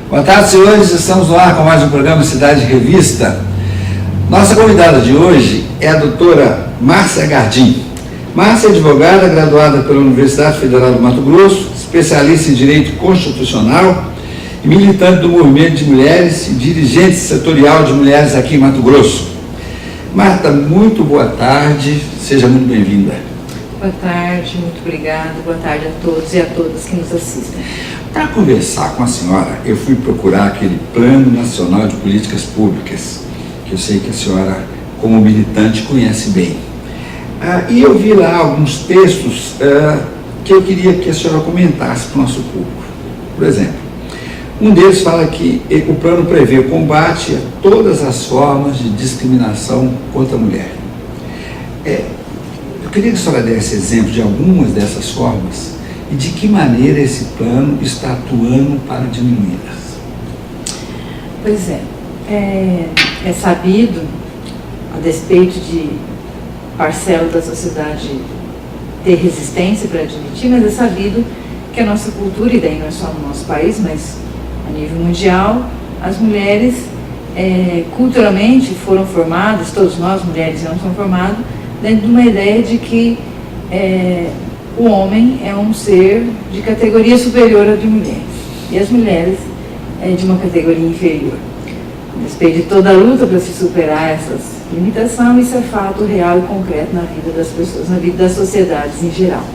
Boa tarde, senhores. Estamos no ar com mais um programa Cidade Revista. Nossa convidada de hoje é a doutora Márcia Gardim. Márcia é advogada, graduada pela Universidade Federal do Mato Grosso, especialista em Direito Constitucional e militante do Movimento de Mulheres e dirigente setorial de mulheres aqui em Mato Grosso. Marta, muito boa tarde, seja muito bem-vinda. Boa tarde, muito obrigada. Boa tarde a todos e a todas que nos assistem. Para conversar com a senhora, eu fui procurar aquele Plano Nacional de Políticas Públicas, que eu sei que a senhora, como militante, conhece bem. E eu vi lá alguns textos que eu queria que a senhora comentasse para o nosso público. Por exemplo, um deles fala que o plano prevê o combate a todas as formas de discriminação contra a mulher. Eu queria que a senhora desse exemplo de algumas dessas formas e de que maneira esse plano está atuando para diminuí-las. Pois é sabido, a despeito de parcela da sociedade ter resistência para admitir, mas é sabido que a nossa cultura, e daí não é só no nosso país, mas a nível mundial, as mulheres culturalmente foram formadas, todos nós, mulheres e homens, foram formados dentro de uma ideia de que o homem é um ser de categoria superior à de mulheres, e as mulheres de uma categoria inferior. A despeito de toda a luta para se superar essas limitações, isso é fato real e concreto na vida das pessoas, na vida das sociedades em geral.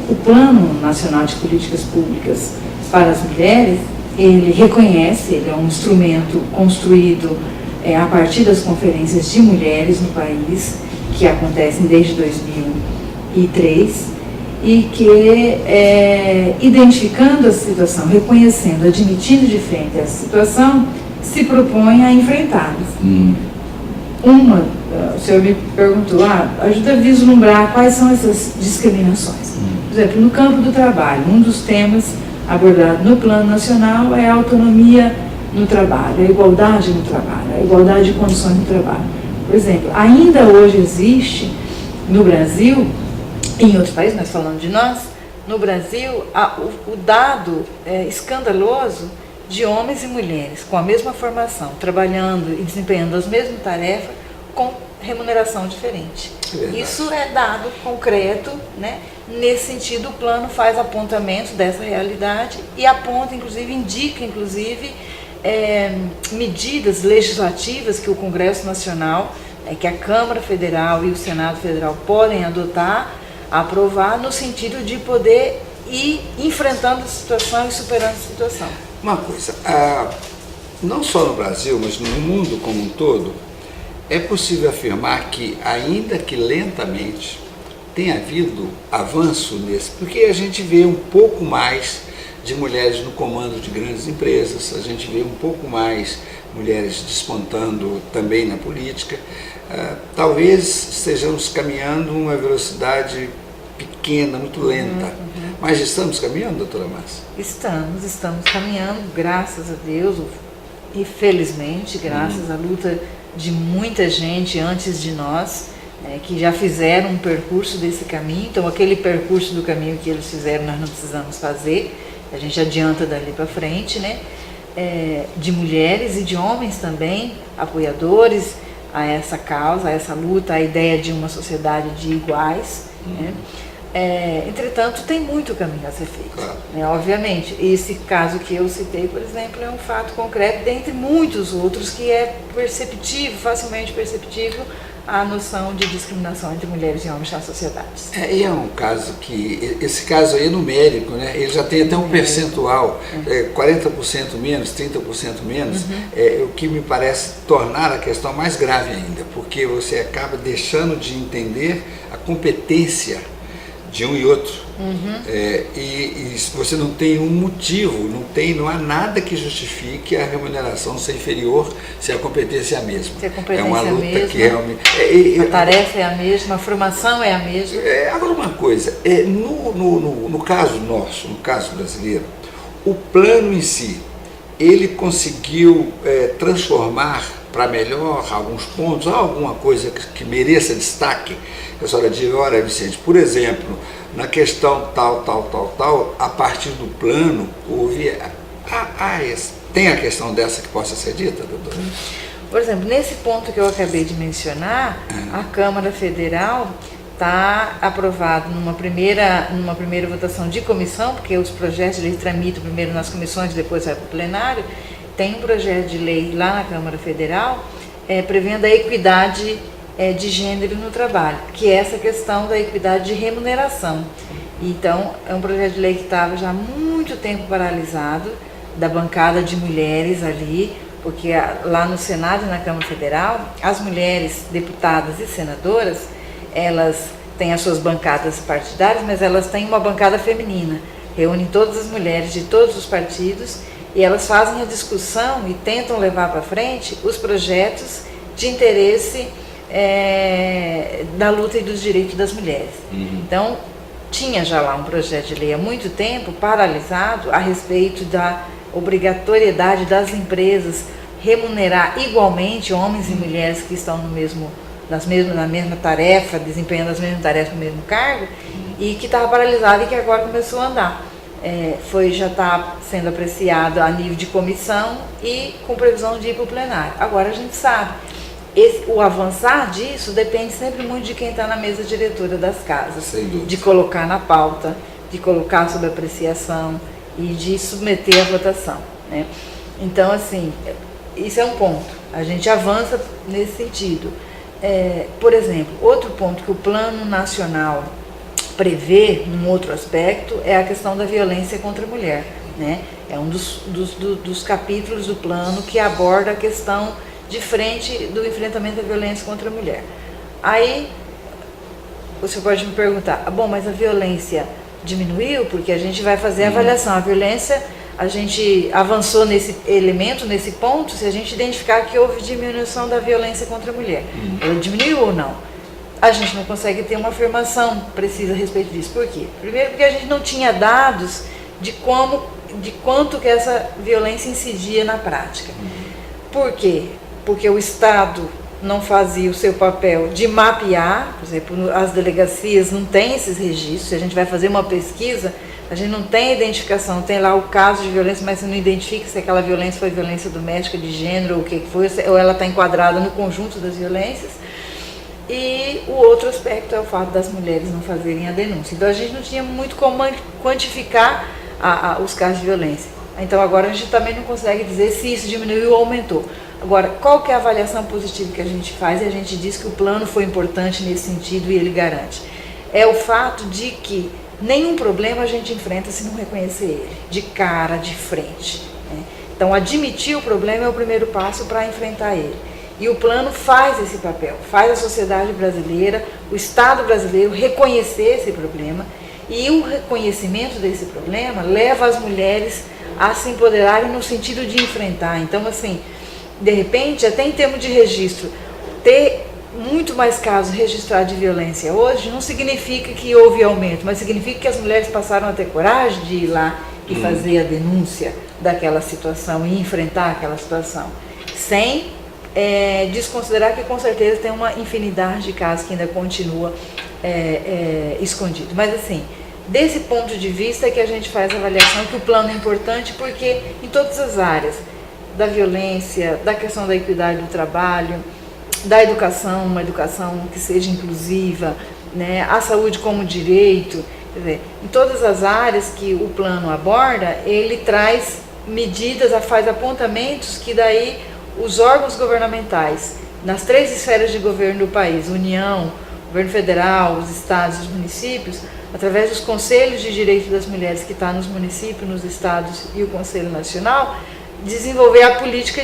O Plano Nacional de Políticas Públicas para as Mulheres, ele reconhece, ele é um instrumento construído a partir das conferências de mulheres no país, que acontecem desde 2003, e que, identificando a situação, reconhecendo, admitindo de frente essa situação, se propõe a enfrentá-las. O senhor me perguntou, ajuda a vislumbrar quais são essas discriminações. Por exemplo, no campo do trabalho, um dos temas abordado no Plano Nacional é a autonomia no trabalho, a igualdade no trabalho, a igualdade de condições no trabalho. Por exemplo, ainda hoje existe no Brasil, em outros países, mas falando de nós, no Brasil, o dado escandaloso de homens e mulheres com a mesma formação, trabalhando e desempenhando as mesmas tarefas com remuneração diferente. Isso é dado concreto, né? Nesse sentido, o plano faz apontamentos dessa realidade e aponta, inclusive, indica, medidas legislativas que o Congresso Nacional, que a Câmara Federal e o Senado Federal podem adotar, aprovar, no sentido de poder ir enfrentando a situação e superando a situação. Uma coisa, não só no Brasil, mas no mundo como um todo, é possível afirmar que, ainda que lentamente, tem havido avanço nesse, porque a gente vê um pouco mais de mulheres no comando de grandes empresas, a gente vê um pouco mais mulheres despontando também na política. Talvez estejamos caminhando uma velocidade pequena, muito lenta, mas estamos caminhando, doutora Márcia? Estamos caminhando, graças a Deus, e felizmente, graças à luta de muita gente antes de nós, que já fizeram um percurso desse caminho. Então, aquele percurso do caminho que eles fizeram, nós não precisamos fazer, a gente adianta dali para frente, né? De mulheres e de homens também, apoiadores a essa causa, a essa luta, a ideia de uma sociedade de iguais, né? Entretanto, tem muito caminho a ser feito, claro, né? Obviamente, esse caso que eu citei, por exemplo, é um fato concreto, dentre muitos outros, que é perceptível, facilmente perceptível, a noção de discriminação entre mulheres e homens nas sociedades. E é um caso que, esse caso aí é numérico, né? Ele já tem até um percentual, 40% menos, 30% menos, o que me parece tornar a questão mais grave ainda, porque você acaba deixando de entender a competência de um e outro. E você não tem um motivo, não há nada que justifique a remuneração ser inferior se a competência é a mesma. Se a competência é uma luta é a mesma, que realmente... a tarefa é a mesma, a formação é a mesma. Agora uma coisa, no caso nosso, no caso brasileiro, o plano em si, ele conseguiu transformar para melhor alguns pontos, alguma coisa que mereça destaque? A senhora diz, olha, Vicente, por exemplo, na questão tal, a partir do plano, houve Tem a questão dessa que possa ser dita, doutora? Por exemplo, nesse ponto que eu acabei de mencionar, a Câmara Federal está aprovado numa primeira votação de comissão, porque os projetos de lei tramitam primeiro nas comissões e depois vai para o plenário. Tem um projeto de lei lá na Câmara Federal prevendo a equidade de gênero no trabalho, que é essa questão da equidade de remuneração. Então, é um projeto de lei que estava já há muito tempo paralisado, da bancada de mulheres ali, porque lá no Senado e na Câmara Federal, as mulheres deputadas e senadoras, elas têm as suas bancadas partidárias, mas elas têm uma bancada feminina, reúnem todas as mulheres de todos os partidos e elas fazem a discussão e tentam levar para frente os projetos de interesse da luta e dos direitos das mulheres. Então, tinha já lá um projeto de lei há muito tempo paralisado a respeito da obrigatoriedade das empresas remunerar igualmente homens e mulheres que estão na mesma tarefa, desempenhando as mesmas tarefas no mesmo cargo, e que estava paralisado e que agora começou a andar. Já está sendo apreciado a nível de comissão e com previsão de ir para o plenário. Agora a gente sabe, o avançar disso depende sempre muito de quem está na mesa diretora das casas, de colocar na pauta, de colocar sob apreciação e de submeter à votação, né? Então, assim, isso é um ponto, a gente avança nesse sentido. Por exemplo, outro ponto que o Plano Nacional prevê, num outro aspecto, é a questão da violência contra a mulher, né? É um dos capítulos do plano que aborda a questão de frente do enfrentamento da violência contra a mulher. Aí, você pode me perguntar, bom, mas a violência diminuiu? Porque a gente vai fazer a avaliação. A violência, a gente avançou nesse elemento, nesse ponto, se a gente identificar que houve diminuição da violência contra a mulher. Ela diminuiu ou não? A gente não consegue ter uma afirmação precisa a respeito disso. Por quê? Primeiro porque a gente não tinha dados de quanto que essa violência incidia na prática. Por quê? Porque o Estado não fazia o seu papel de mapear, por exemplo, as delegacias não têm esses registros. Se a gente vai fazer uma pesquisa, a gente não tem identificação, tem lá o caso de violência, mas você não identifica se aquela violência foi violência doméstica, de gênero, ou o que foi, ou ela está enquadrada no conjunto das violências. E o outro aspecto é o fato das mulheres não fazerem a denúncia. Então a gente não tinha muito como quantificar os casos de violência. Então agora a gente também não consegue dizer se isso diminuiu ou aumentou. Agora, qual que é a avaliação positiva que a gente faz? E a gente diz que o plano foi importante nesse sentido e ele garante. É o fato de que nenhum problema a gente enfrenta se não reconhecer ele, de cara, de frente, né? Então admitir o problema é o primeiro passo para enfrentar ele. E o plano faz esse papel, faz a sociedade brasileira, o Estado brasileiro reconhecer esse problema, e o reconhecimento desse problema leva as mulheres a se empoderarem no sentido de enfrentar. Então, assim, de repente, até em termos de registro, ter muito mais casos registrados de violência hoje não significa que houve aumento, mas significa que as mulheres passaram a ter coragem de ir lá e fazer a denúncia daquela situação e enfrentar aquela situação, sem desconsiderar que com certeza tem uma infinidade de casos que ainda continua escondido. Mas assim, desse ponto de vista é que a gente faz a avaliação que o plano é importante, porque em todas as áreas, da violência, da questão da equidade do trabalho, da educação, uma educação que seja inclusiva, né, a saúde como direito, quer dizer, em todas as áreas que o plano aborda, ele traz medidas, faz apontamentos que daí os órgãos governamentais, nas 3 esferas de governo do país, União, governo federal, os estados, os municípios, através dos conselhos de direitos das mulheres que está nos municípios, nos estados e o Conselho Nacional, desenvolver a política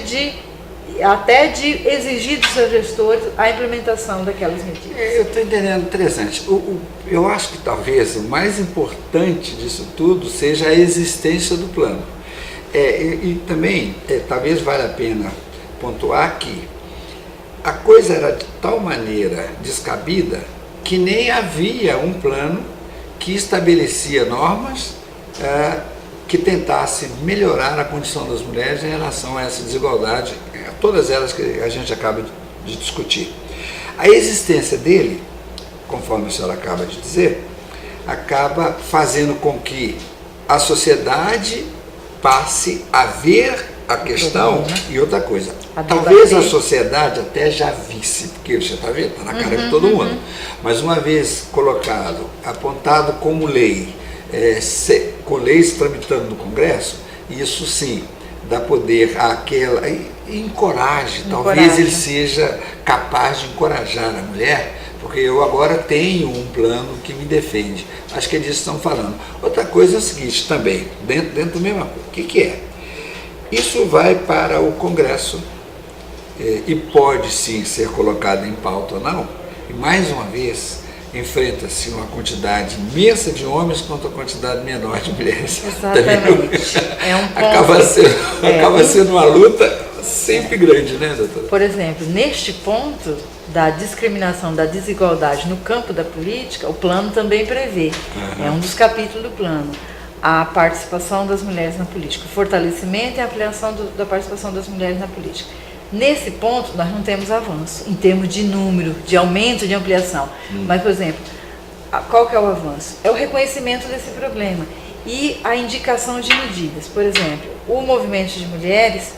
até de exigir dos seus gestores a implementação daquelas medidas. Eu estou entendendo, interessante. Eu acho que talvez o mais importante disso tudo seja a existência do plano. E também, talvez valha a pena pontuar que a coisa era de tal maneira descabida que nem havia um plano que estabelecia normas que tentasse melhorar a condição das mulheres em relação a essa desigualdade, todas elas que a gente acaba de discutir. A existência dele, conforme a senhora acaba de dizer, acaba fazendo com que a sociedade passe a ver a questão e outra coisa. A Talvez debater. a sociedade até já visse, porque você está vendo, está na cara de todo mundo. Mas uma vez colocado, apontado como lei, com leis tramitando no Congresso, isso sim dá poder àquela e encoraje. Talvez ele seja capaz de encorajar a mulher, porque eu agora tenho um plano que me defende. Acho que é disso que estão falando. Outra coisa é o seguinte também, dentro do mesmo coisa. O que é? Isso vai para o Congresso e pode sim ser colocado em pauta ou não, e mais uma vez enfrenta-se uma quantidade imensa de homens contra uma quantidade menor de mulheres. Exatamente. É um ponto. Acaba sendo uma luta sempre grande, né, doutora? Por exemplo, neste ponto da discriminação, da desigualdade no campo da política, o plano também prevê, é um dos capítulos do plano, a participação das mulheres na política, o fortalecimento e a ampliação da participação das mulheres na política. Nesse ponto, nós não temos avanço, em termos de número, de aumento, de ampliação. Mas, por exemplo, qual que é o avanço? É o reconhecimento desse problema e a indicação de medidas. Por exemplo, o movimento de mulheres,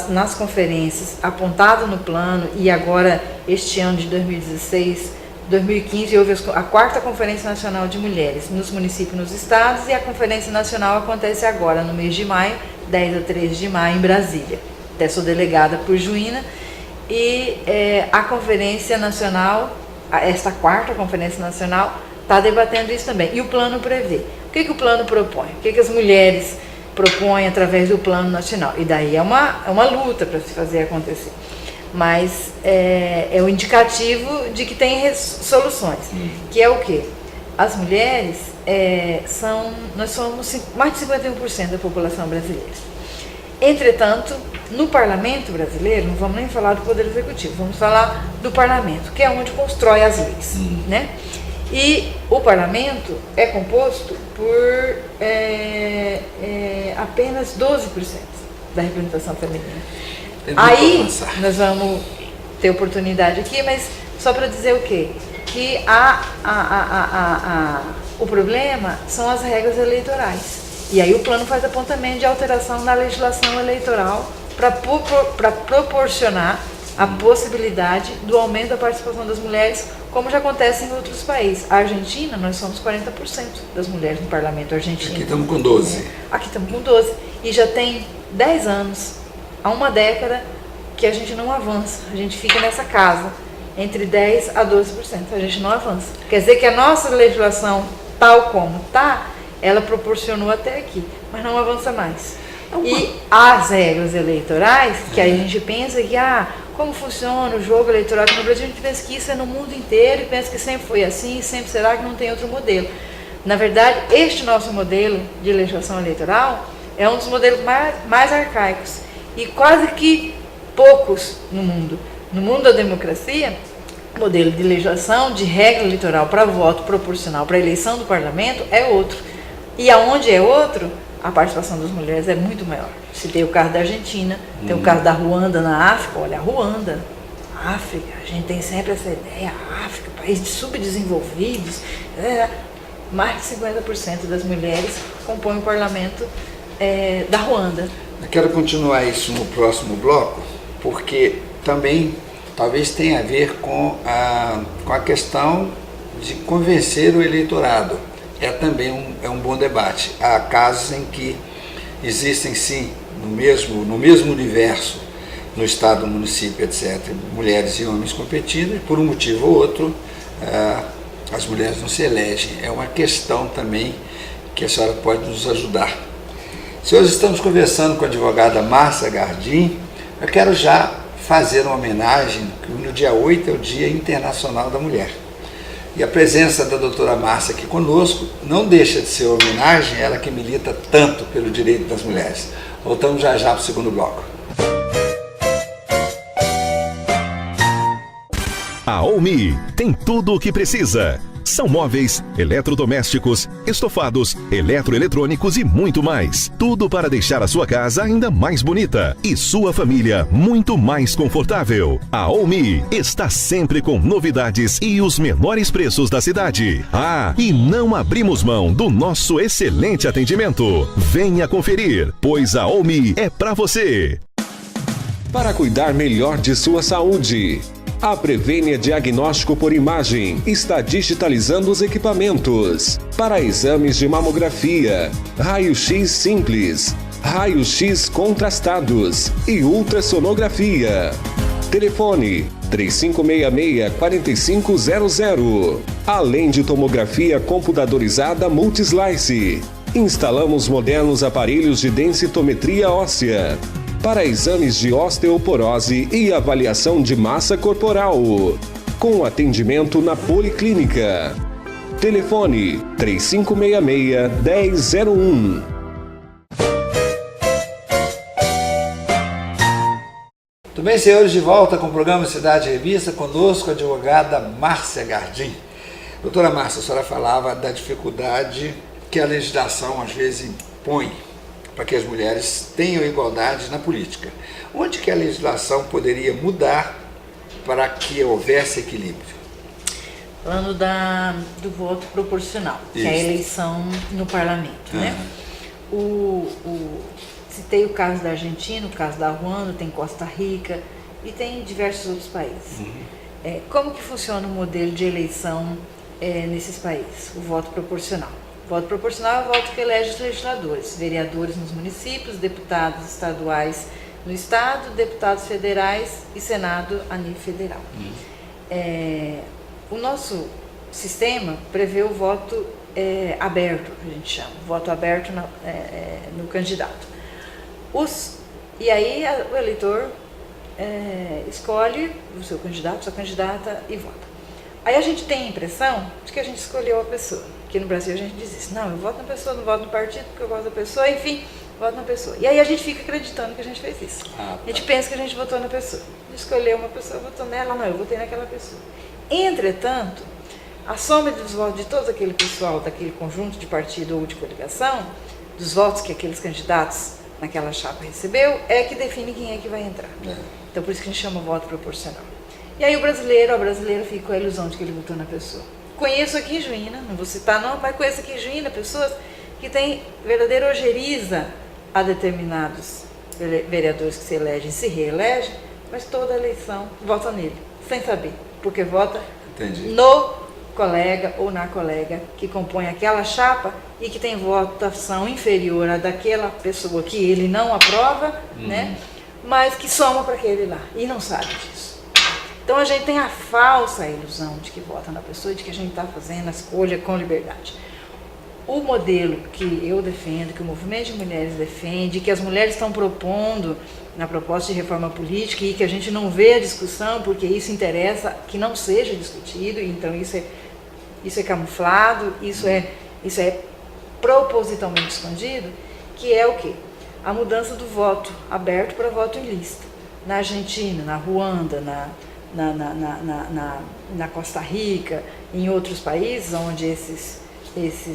nas conferências, apontado no plano, e agora, este ano de 2016, 2015, houve a 4ª Conferência Nacional de Mulheres nos municípios e nos estados, e a Conferência Nacional acontece agora, no mês de maio, 10 a 13 de maio, em Brasília. Até sou delegada por Juína, e a Conferência Nacional, esta 4ª Conferência Nacional, está debatendo isso também. E o plano prevê. O que o plano propõe? O que as mulheres propõem através do plano nacional? E daí é uma luta para se fazer acontecer. Mas é o indicativo de que tem soluções, que é o quê? As mulheres nós somos mais de 51% da população brasileira. Entretanto, no parlamento brasileiro, não vamos nem falar do Poder Executivo, vamos falar do parlamento, que é onde constrói as leis, né? E o parlamento é composto por apenas 12% da representação feminina. Aí nós vamos ter oportunidade aqui, mas só para dizer o quê? Que o problema são as regras eleitorais. E aí o plano faz apontamento de alteração na legislação eleitoral para proporcionar a possibilidade do aumento da participação das mulheres, como já acontece em outros países. A Argentina, nós somos 40% das mulheres no parlamento argentino. Aqui estamos com 12. Aqui estamos com 12. E já tem 10 anos, há uma década, que a gente não avança. A gente fica nessa casa, entre 10% a 12%. A gente não avança. Quer dizer que a nossa legislação, tal como está, ela proporcionou até aqui, mas não avança mais. E as regras eleitorais, que aí a gente pensa que, como funciona o jogo eleitoral aqui no Brasil, a gente pensa que isso é no mundo inteiro e pensa que sempre foi assim e sempre será, que não tem outro modelo. Na verdade, este nosso modelo de legislação eleitoral é um dos modelos mais arcaicos e quase que poucos no mundo. No mundo da democracia, o modelo de legislação, de regra eleitoral para voto proporcional, para eleição do parlamento, é outro. E aonde é outro, a participação das mulheres é muito maior. Se tem o caso da Argentina, tem o caso da Ruanda na África. Olha, a Ruanda, a África, a gente tem sempre essa ideia, a África, país de subdesenvolvidos, mais de 50% das mulheres compõem o parlamento da Ruanda. Eu quero continuar isso no próximo bloco, porque também talvez tenha a ver com a questão de convencer o eleitorado. É também um bom debate. Há casos em que existem, sim, no mesmo universo, no estado, no município, etc., mulheres e homens competindo, e por um motivo ou outro, as mulheres não se elegem. É uma questão também que a senhora pode nos ajudar. Senhores, estamos conversando com a advogada Márcia Gardim. Eu quero já fazer uma homenagem, que no dia 8 é o Dia Internacional da Mulher. E a presença da doutora Márcia aqui conosco não deixa de ser homenagem, ela que milita tanto pelo direito das mulheres. Voltamos já para o segundo bloco. A OMI tem tudo o que precisa. São móveis, eletrodomésticos, estofados, eletroeletrônicos e muito mais. Tudo para deixar a sua casa ainda mais bonita e sua família muito mais confortável. A Omi está sempre com novidades e os menores preços da cidade. Ah, e não abrimos mão do nosso excelente atendimento. Venha conferir, pois a Omi é para você. Para cuidar melhor de sua saúde, a Prevênia Diagnóstico por Imagem está digitalizando os equipamentos para exames de mamografia, raio-x simples, raio-x contrastados e ultrassonografia. Telefone 3566-4500. Além de tomografia computadorizada Multislice. Instalamos modernos aparelhos de densitometria óssea para exames de osteoporose e avaliação de massa corporal, com atendimento na Policlínica. Telefone 3566-1001. Tudo bem, senhores, de volta com o programa Cidade Revista, conosco a advogada Márcia Gardim. Doutora Márcia, a senhora falava da dificuldade que a legislação às vezes impõe para que as mulheres tenham igualdade na política. Onde que a legislação poderia mudar para que houvesse equilíbrio? Falando do voto proporcional, que é a eleição no parlamento, né? Citei o caso da Argentina, o caso da Ruanda, tem Costa Rica e tem diversos outros países. Como que funciona o modelo de eleição nesses países? O voto proporcional. O voto proporcional é o voto que elege os legisladores, vereadores nos municípios, deputados estaduais no estado, deputados federais e senado a nível federal. O nosso sistema prevê o voto aberto, que a gente chama, voto aberto no candidato. E aí o eleitor escolhe o seu candidato, sua candidata e vota. Aí a gente tem a impressão de que a gente escolheu a pessoa. Aqui no Brasil a gente diz isso, não, eu voto na pessoa, não voto no partido porque eu voto na pessoa, enfim, voto na pessoa. E aí a gente fica acreditando que a gente fez isso. A gente pensa que a gente votou na pessoa. A gente escolheu uma pessoa, votou nela, não, eu votei naquela pessoa. Entretanto, a soma dos votos de todo aquele pessoal, daquele conjunto de partido ou de coligação, dos votos que aqueles candidatos naquela chapa recebeu, é que define quem é que vai entrar. Então por isso que a gente chama voto proporcional. E aí o brasileiro fica com a ilusão de que ele votou na pessoa. Conheço aqui em Juína, não vou citar não, mas conheço aqui em Juína pessoas que têm verdadeira ojeriza a determinados vereadores que se elegem, se reelegem, mas toda eleição vota nele, sem saber, porque vota no colega ou na colega que compõe aquela chapa e que tem votação inferior à daquela pessoa que ele não aprova, né? Mas que soma para aquele lá e não sabe disso. Então a gente tem a falsa ilusão de que vota na pessoa e de que a gente está fazendo a escolha com liberdade. O modelo que eu defendo, que o movimento de mulheres defende, que as mulheres estão propondo na proposta de reforma política e que a gente não vê a discussão porque isso interessa que não seja discutido, então isso é camuflado, isso é propositalmente escondido, que é o quê? A mudança do voto aberto para voto em lista. Na Argentina, na Ruanda, na Costa Rica, em outros países onde esses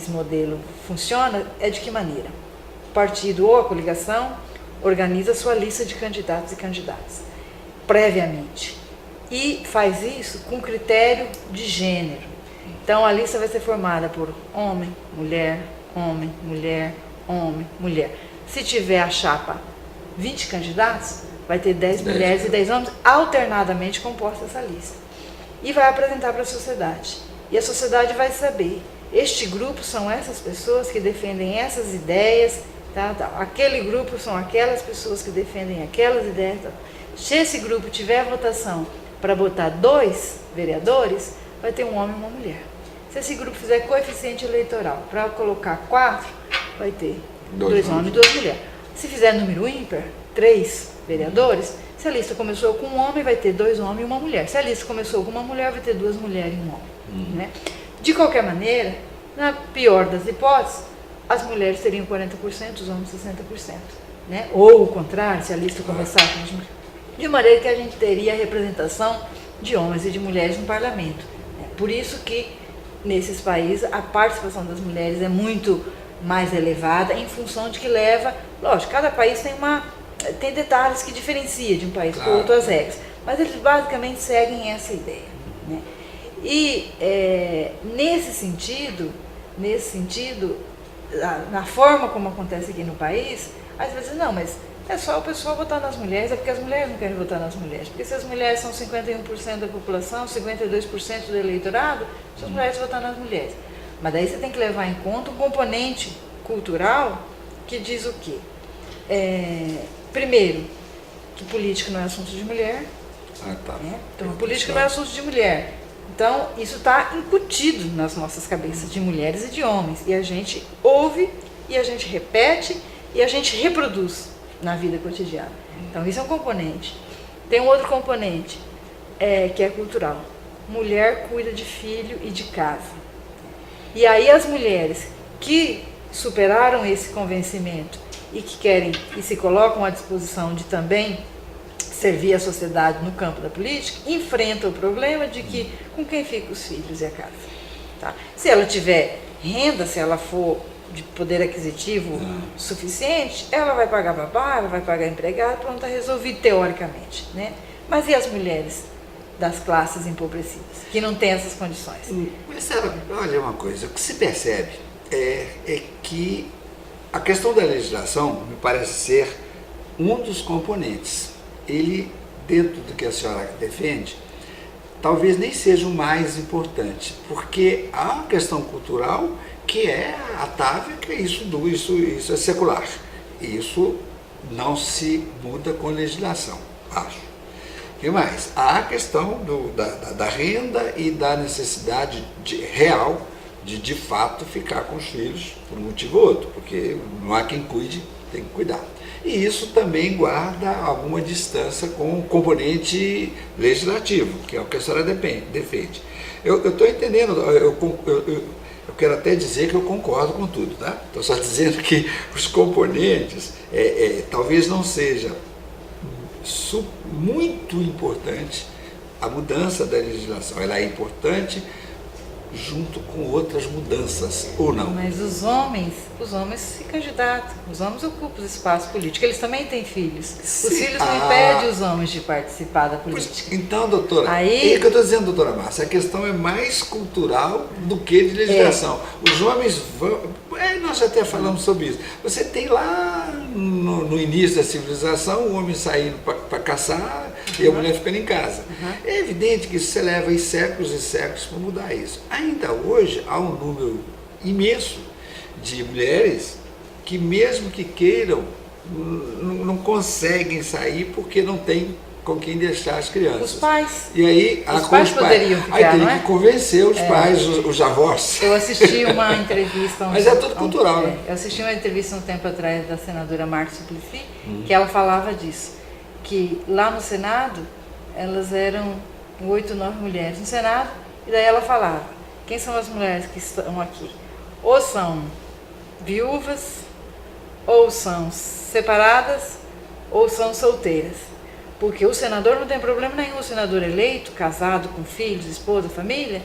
modelos funcionam, é de que maneira? O partido ou a coligação organiza sua lista de candidatos e candidatas, previamente, e faz isso com critério de gênero. Então a lista vai ser formada por homem, mulher, homem, mulher, homem, mulher. Se tiver a chapa 20 candidatos, vai ter 10 mulheres e 10 homens alternadamente composta essa lista. E vai apresentar para a sociedade. E a sociedade vai saber, este grupo são essas pessoas que defendem essas ideias, aquele grupo são aquelas pessoas que defendem aquelas ideias. Se esse grupo tiver votação para botar 2 vereadores, vai ter um homem e uma mulher. Se esse grupo fizer coeficiente eleitoral para colocar 4, vai ter 2 homens e 2 mulheres. Se fizer número ímpar, 3 vereadores, se a lista começou com um homem, vai ter 2 homens e uma mulher. Se a lista começou com uma mulher, vai ter 2 mulheres e um homem. Né? De qualquer maneira, na pior das hipóteses, as mulheres teriam 40%, os homens 60%. Né? Ou o contrário, se a lista começar com as mulheres. De maneira que a gente teria a representação de homens e de mulheres no parlamento. Por isso que nesses países a participação das mulheres é muito mais elevada em função de que leva, lógico, cada país tem detalhes que diferencia de um país para outro as regras, mas eles basicamente seguem essa ideia, né? E nesse sentido, na forma como acontece aqui no país, às vezes não, mas é só o pessoal votar nas mulheres, é porque as mulheres não querem votar nas mulheres, porque se as mulheres são 51% da população, 52% do eleitorado, se as mulheres votar nas mulheres. Mas daí você tem que levar em conta um componente cultural que diz o quê? Primeiro, que política não é assunto de mulher. Né? Então, política não é assunto de mulher. Então, isso está incutido nas nossas cabeças, de mulheres e de homens. E a gente ouve, e a gente repete, e a gente reproduz na vida cotidiana. Então, isso é um componente. Tem um outro componente, que é cultural. Mulher cuida de filho e de casa. E aí as mulheres que superaram esse convencimento e que querem e se colocam à disposição de também servir a sociedade no campo da política, enfrentam o problema de que com quem ficam os filhos e a casa. Tá? Se ela tiver renda, se ela for de poder aquisitivo suficiente, ela vai pagar babá, ela vai pagar empregado, pronto, está resolvido teoricamente. Né? Mas e as mulheres das classes empobrecidas, que não têm essas condições? Mas sabe, olha uma coisa, o que se percebe é que a questão da legislação me parece ser um dos componentes. Ele, dentro do que a senhora defende, talvez nem seja o mais importante, porque há uma questão cultural que é atávica, que isso é secular. Isso não se muda com legislação, acho. O que mais? Há a questão da renda e da necessidade real de fato ficar com os filhos por um motivo ou outro, porque não há quem cuide, tem que cuidar. E isso também guarda alguma distância com o componente legislativo, que é o que a senhora defende. Eu estou entendendo, eu quero até dizer que eu concordo com tudo, tá? Estou só dizendo que os componentes talvez não seja muito importante a mudança da legislação. Ela é importante junto com outras mudanças, ou não? Mas os homens se candidatam, os homens ocupam os espaços políticos, eles também têm filhos. Sim. Os filhos não impedem os homens de participar da política. Então, doutora, é o que eu estou dizendo, doutora Márcia, a questão é mais cultural do que de legislação. Os homens vão... nós até falamos sobre isso. Você tem lá no início da civilização o homem saindo para caçar e a mulher ficando em casa. É evidente que isso você leva aí séculos e séculos para mudar isso. Ainda hoje há um número imenso de mulheres que mesmo que queiram não conseguem sair porque não tem com quem deixar as crianças. Os pais. E aí, os pais poderiam ficar, aí tem que convencer os pais, os avós. Eu assisti uma entrevista... Mas é tudo cultural, né? Eu assisti uma entrevista um tempo atrás da senadora Marta Suplicy, que ela falava disso, que lá no Senado, elas eram 8, 9 mulheres no Senado, e daí ela falava, quem são as mulheres que estão aqui? Ou são viúvas, ou são separadas, ou são solteiras. Porque o senador não tem problema nenhum, o senador eleito, casado, com filhos, esposa, família,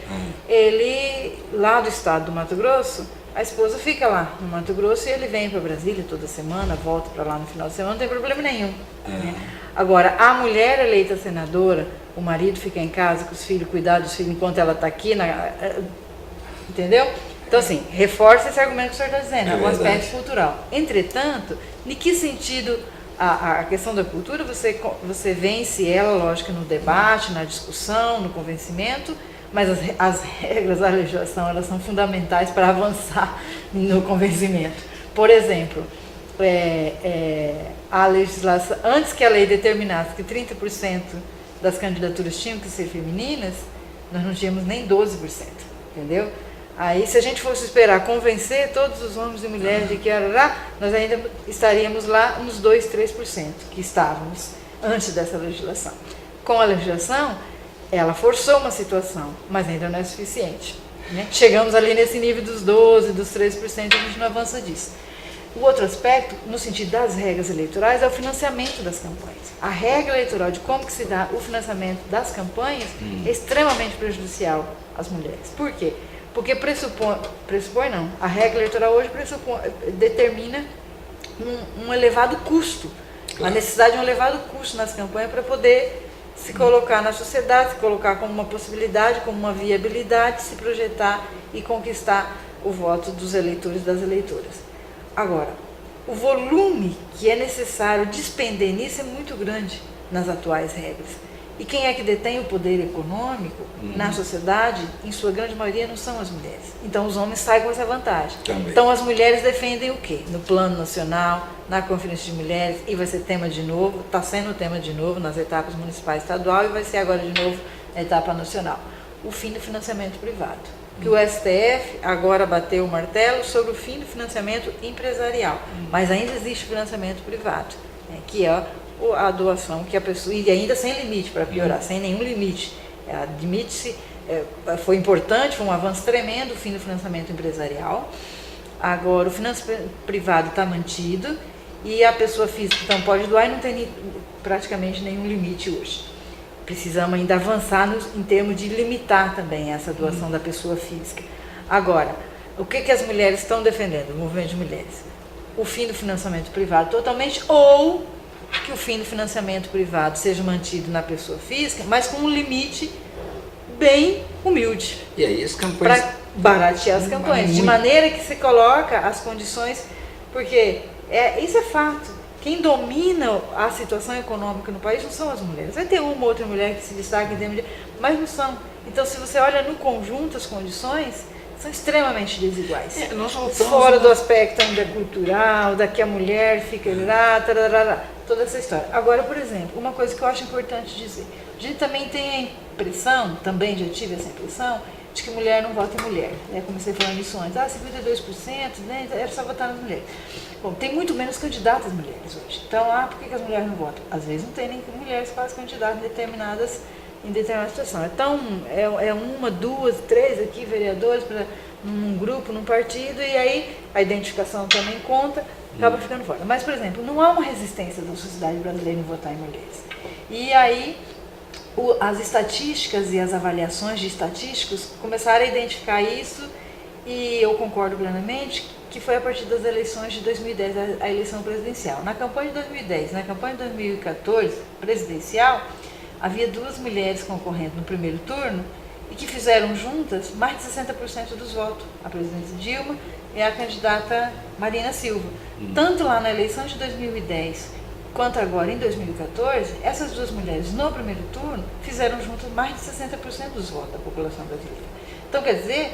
ele, lá do estado do Mato Grosso, a esposa fica lá no Mato Grosso e ele vem para Brasília toda semana, volta para lá no final de semana, não tem problema nenhum. Né? Agora, a mulher eleita senadora, o marido fica em casa com os filhos, cuidar dos filhos enquanto ela está aqui, entendeu? Então, assim, reforça esse argumento que o senhor está dizendo, é um aspecto cultural. Entretanto, em que sentido... A questão da cultura, você vence ela, lógico, no debate, na discussão, no convencimento, mas as regras da legislação, elas são fundamentais para avançar no convencimento. Por exemplo, a legislação, antes que a lei determinasse que 30% das candidaturas tinham que ser femininas, nós não tínhamos nem 12%, entendeu? Aí, se a gente fosse esperar convencer todos os homens e mulheres de que nós ainda estaríamos lá uns 2, 3%, que estávamos antes dessa legislação. Com a legislação, ela forçou uma situação, mas ainda não é suficiente. Né? Chegamos ali nesse nível dos 12%, dos 13%, a gente não avança disso. O outro aspecto, no sentido das regras eleitorais, é o financiamento das campanhas. A regra eleitoral de como que se dá o financiamento das campanhas é extremamente prejudicial às mulheres. Por quê? Porque pressupõe não, a regra eleitoral hoje determina um elevado custo, a necessidade de um elevado custo nas campanhas para poder se colocar na sociedade, se colocar como uma possibilidade, como uma viabilidade, se projetar e conquistar o voto dos eleitores e das eleitoras. Agora, o volume que é necessário despender nisso é muito grande nas atuais regras. E quem é que detém o poder econômico na sociedade, em sua grande maioria, não são as mulheres. Então os homens saem com essa vantagem. Também. Então as mulheres defendem o quê? No plano nacional, na Conferência de Mulheres, e vai ser tema de novo, está sendo tema de novo nas etapas municipais e estadual, e vai ser agora de novo na etapa nacional. O fim do financiamento privado. Que o STF agora bateu o martelo sobre o fim do financiamento empresarial. Mas ainda existe financiamento privado, né, que é a doação que a pessoa, e ainda sem limite, para piorar, sem nenhum limite. Admite-se, foi importante, foi um avanço tremendo o fim do financiamento empresarial. Agora o financiamento privado está mantido e a pessoa física então pode doar e não tem praticamente nenhum limite hoje. Precisamos ainda avançar em termos de limitar também essa doação da pessoa física. Agora, o que as mulheres estão defendendo, o movimento de mulheres? O fim do financiamento privado totalmente, ou que o fim do financiamento privado seja mantido na pessoa física, mas com um limite bem humilde. E aí as campanhas... Para baratear as campanhas, de maneira que se coloca as condições, porque isso é fato. Quem domina a situação econômica no país não são as mulheres. Vai ter uma ou outra mulher que se destaca em termos de... mas não são. Então, se você olha no conjunto as condições, são extremamente desiguais. Fora do aspecto ainda cultural, da que a mulher fica lá, toda essa história. Agora, por exemplo, uma coisa que eu acho importante dizer. A gente também tem a impressão, também já tive essa impressão, de que mulher não vota em mulher. Comecei falando isso antes. 52%, né? Era só votar nas mulheres. Bom, tem muito menos candidatas mulheres hoje. Então, por que as mulheres não votam? Às vezes não tem nem mulheres quase candidatas em determinada situação. Então, é uma, duas, três aqui, vereadores, num grupo, num partido, e aí a identificação também conta, acaba ficando fora. Mas, por exemplo, não há uma resistência da sociedade brasileira em votar em mulheres. E aí, as estatísticas e as avaliações de estatísticos começaram a identificar isso, e eu concordo plenamente que foi a partir das eleições de 2010, a eleição presidencial. Na campanha de 2010, na campanha de 2014, presidencial, havia 2 mulheres concorrendo no primeiro turno e que fizeram juntas mais de 60% dos votos. A presidente Dilma e a candidata Marina Silva. Tanto lá na eleição de 2010 quanto agora em 2014, essas 2 mulheres no primeiro turno fizeram juntas mais de 60% dos votos da população brasileira. Então quer dizer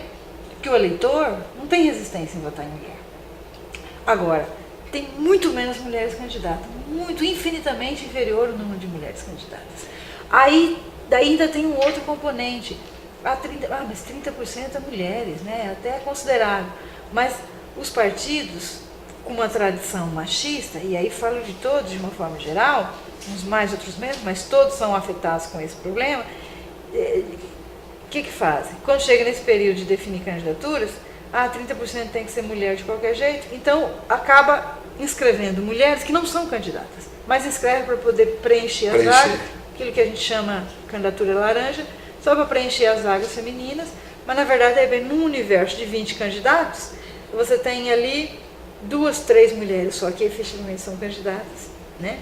que o eleitor não tem resistência em votar em mulher. Agora, tem muito menos mulheres candidatas, muito, infinitamente inferior o número de mulheres candidatas. Aí ainda tem um outro componente, mas 30% é mulheres, né? Até é considerável. Mas os partidos, com uma tradição machista, e aí falo de todos de uma forma geral, uns mais, outros menos, mas todos são afetados com esse problema, o que fazem? Quando chega nesse período de definir candidaturas, 30% tem que ser mulher de qualquer jeito, então acaba inscrevendo mulheres que não são candidatas, mas inscreve para poder preencher as vagas, aquilo que a gente chama candidatura laranja, só para preencher as vagas femininas, mas na verdade, num universo de 20 candidatos, você tem ali 2, 3 mulheres só que efetivamente são candidatas, né?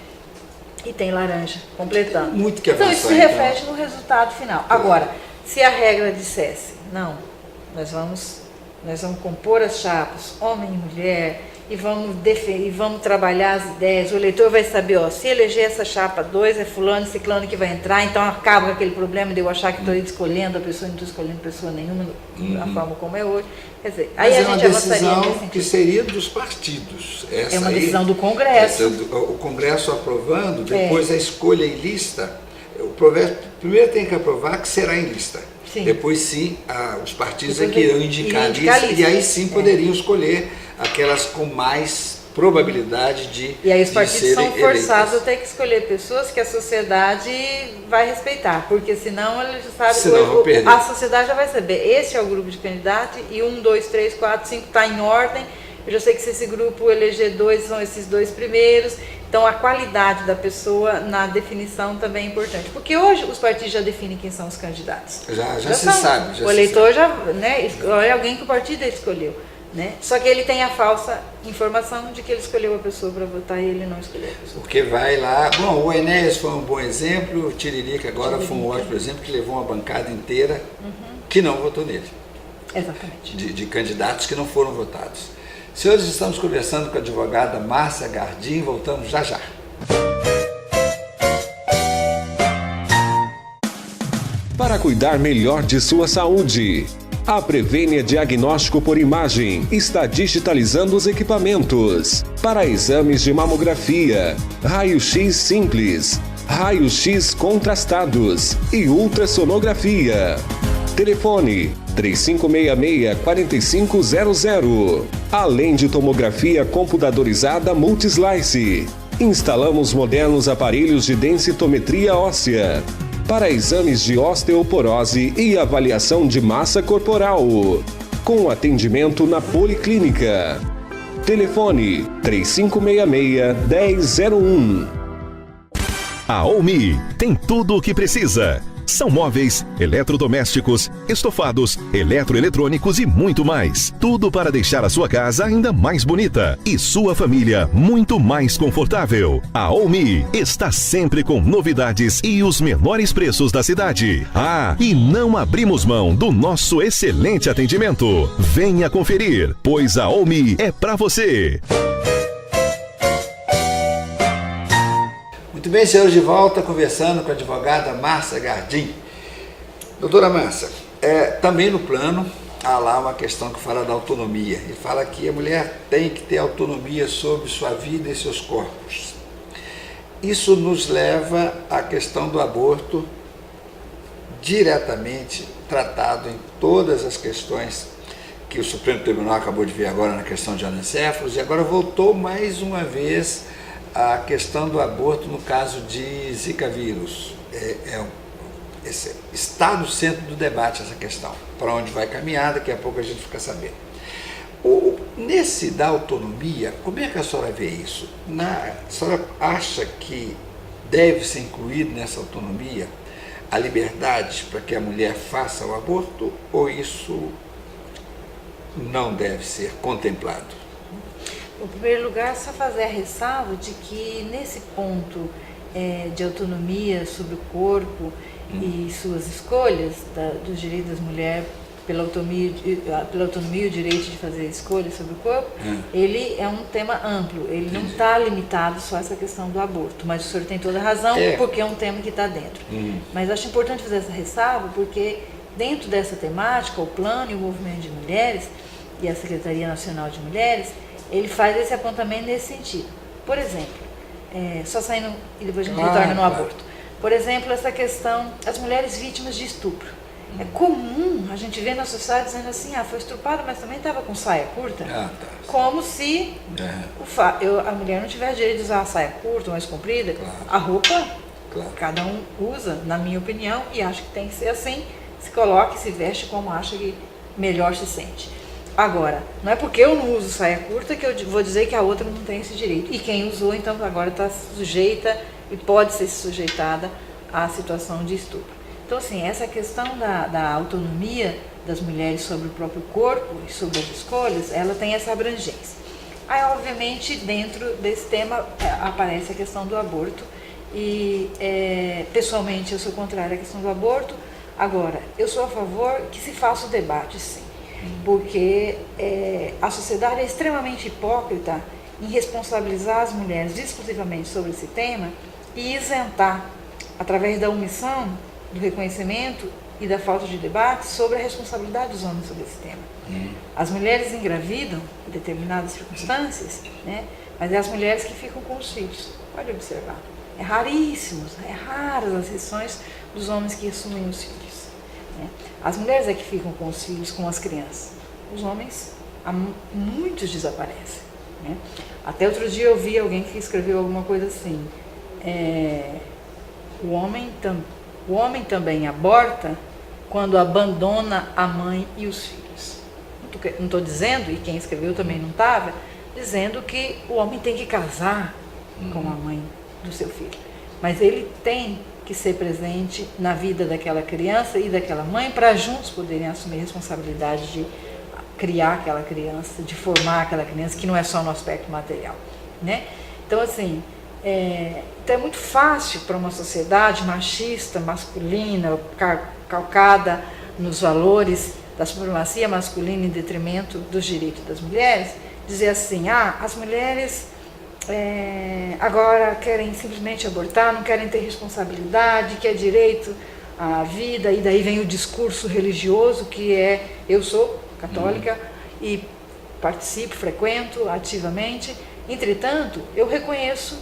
E tem laranja completando. Muito que avançar, então isso se reflete no resultado final. Agora, se a regra dissesse, não, nós vamos compor as chapas, homem e mulher, e vamos trabalhar as ideias, o eleitor vai saber, se eleger essa chapa 2, é fulano e ciclano que vai entrar, então acaba com aquele problema de eu achar que estou escolhendo a pessoa e não estou escolhendo pessoa nenhuma, da forma como é hoje. Quer dizer, aí a gente avançaria nesse sentido. Que seria dos partidos. É uma decisão do Congresso. O Congresso aprovando, depois a escolha em lista. O Congresso primeiro tem que aprovar que será em lista. Sim. Depois sim, os partidos que irão indicar a lista, e aí sim poderiam escolher aquelas com mais probabilidade de E aí os partidos são forçados eleitas. a ter que escolher pessoas que a sociedade vai respeitar, porque senão eles sabem, a sociedade já vai saber, esse é o grupo de candidatos e 1, 2, 3, 4, 5 está em ordem, eu já sei que se esse grupo eleger 2, são esses 2 primeiros, Então, a qualidade da pessoa na definição também é importante. Porque hoje os partidos já definem quem são os candidatos. Já se sabe. O eleitor já, né, escolhe alguém que o partido escolheu. Né? Só que ele tem a falsa informação de que ele escolheu a pessoa para votar e ele não escolheu a pessoa. Porque vai lá... Bom, o Enéas foi um bom exemplo, o Tiririca agora foi um ótimo exemplo, que levou uma bancada inteira que não votou nele. Exatamente. De candidatos que não foram votados. Senhores, estamos conversando com a advogada Márcia Gardim, voltamos já já. Para cuidar melhor de sua saúde, a Prevênia Diagnóstico por Imagem está digitalizando os equipamentos para exames de mamografia, raio-x simples, raio-x contrastados e ultrassonografia. Telefone 3566-4500. Além de tomografia computadorizada Multislice, instalamos modernos aparelhos de densitometria óssea para exames de osteoporose e avaliação de massa corporal, com atendimento na Policlínica. Telefone 3566-1001. A Omi tem tudo o que precisa. São móveis, eletrodomésticos, estofados, eletroeletrônicos e muito mais. Tudo para deixar a sua casa ainda mais bonita e sua família muito mais confortável. A Omi está sempre com novidades e os menores preços da cidade. Ah, e não abrimos mão do nosso excelente atendimento. Venha conferir, pois a Omi é para você. Muito bem, senhores, de volta conversando com a advogada Márcia Gardim. Doutora Márcia, também no plano há lá uma questão que fala da autonomia. Ele fala que a mulher tem que ter autonomia sobre sua vida e seus corpos. Isso nos leva à questão do aborto, diretamente tratado em todas as questões que o Supremo Tribunal acabou de ver agora na questão de anencéfalos, e agora voltou mais uma vez a questão do aborto no caso de Zika vírus. Está no centro do debate essa questão. Para onde vai caminhar, daqui a pouco a gente fica sabendo. Nesse da autonomia, como é que a senhora vê isso? A senhora acha que deve ser incluído nessa autonomia a liberdade para que a mulher faça o aborto, ou isso não deve ser contemplado? Em primeiro lugar, só fazer a ressalva de que nesse ponto de autonomia sobre o corpo e suas escolhas, dos direitos das mulheres pela autonomia e o direito de fazer escolhas sobre o corpo, ele é um tema amplo, ele não está limitado só a essa questão do aborto, mas o senhor tem toda a razão, porque é um tema que está dentro. Mas acho importante fazer essa ressalva, porque dentro dessa temática, o plano e o movimento de mulheres e a Secretaria Nacional de Mulheres, ele faz esse apontamento nesse sentido. Por exemplo, só saindo e depois a gente retorna no aborto. Por exemplo, essa questão, as mulheres vítimas de estupro. É comum a gente ver na sociedade dizendo assim, foi estuprada, mas também estava com saia curta. Como se a mulher não tivesse direito de usar a saia curta, mais comprida. A roupa, cada um usa, na minha opinião, e acho que tem que ser assim, se coloca e se veste como acha que melhor se sente. Agora, não é porque eu não uso saia curta que eu vou dizer que a outra não tem esse direito. E quem usou, então, agora está sujeita e pode ser sujeitada à situação de estupro. Então, assim, essa questão da autonomia das mulheres sobre o próprio corpo e sobre as escolhas, ela tem essa abrangência. Aí, obviamente, dentro desse tema aparece a questão do aborto. E, pessoalmente, eu sou contrária à questão do aborto. Agora, eu sou a favor que se faça o debate, sim. Porque a sociedade é extremamente hipócrita em responsabilizar as mulheres exclusivamente sobre esse tema e isentar, através da omissão, do reconhecimento e da falta de debate, sobre a responsabilidade dos homens sobre esse tema. As mulheres engravidam em determinadas circunstâncias, né? Mas é as mulheres que ficam com os filhos. Pode observar. É raras as exceções dos homens que assumem os filhos. As mulheres é que ficam com os filhos, com as crianças. Os homens, muitos desaparecem. Né? Até outro dia eu vi alguém que escreveu alguma coisa assim. O homem também aborta quando abandona a mãe e os filhos. Não estou dizendo, e quem escreveu também não estava, dizendo que o homem tem que casar como a mãe do seu filho. Mas ele tem que ser presente na vida daquela criança e daquela mãe para juntos poderem assumir a responsabilidade de criar aquela criança, de formar aquela criança, que não é só no aspecto material, né? Então, assim, então é muito fácil para uma sociedade machista, masculina, calcada nos valores da supremacia masculina em detrimento dos direitos das mulheres, dizer assim, as mulheres agora querem simplesmente abortar, não querem ter responsabilidade, que é direito à vida, e daí vem o discurso religioso que eu sou católica e participo, frequento ativamente. Entretanto, eu reconheço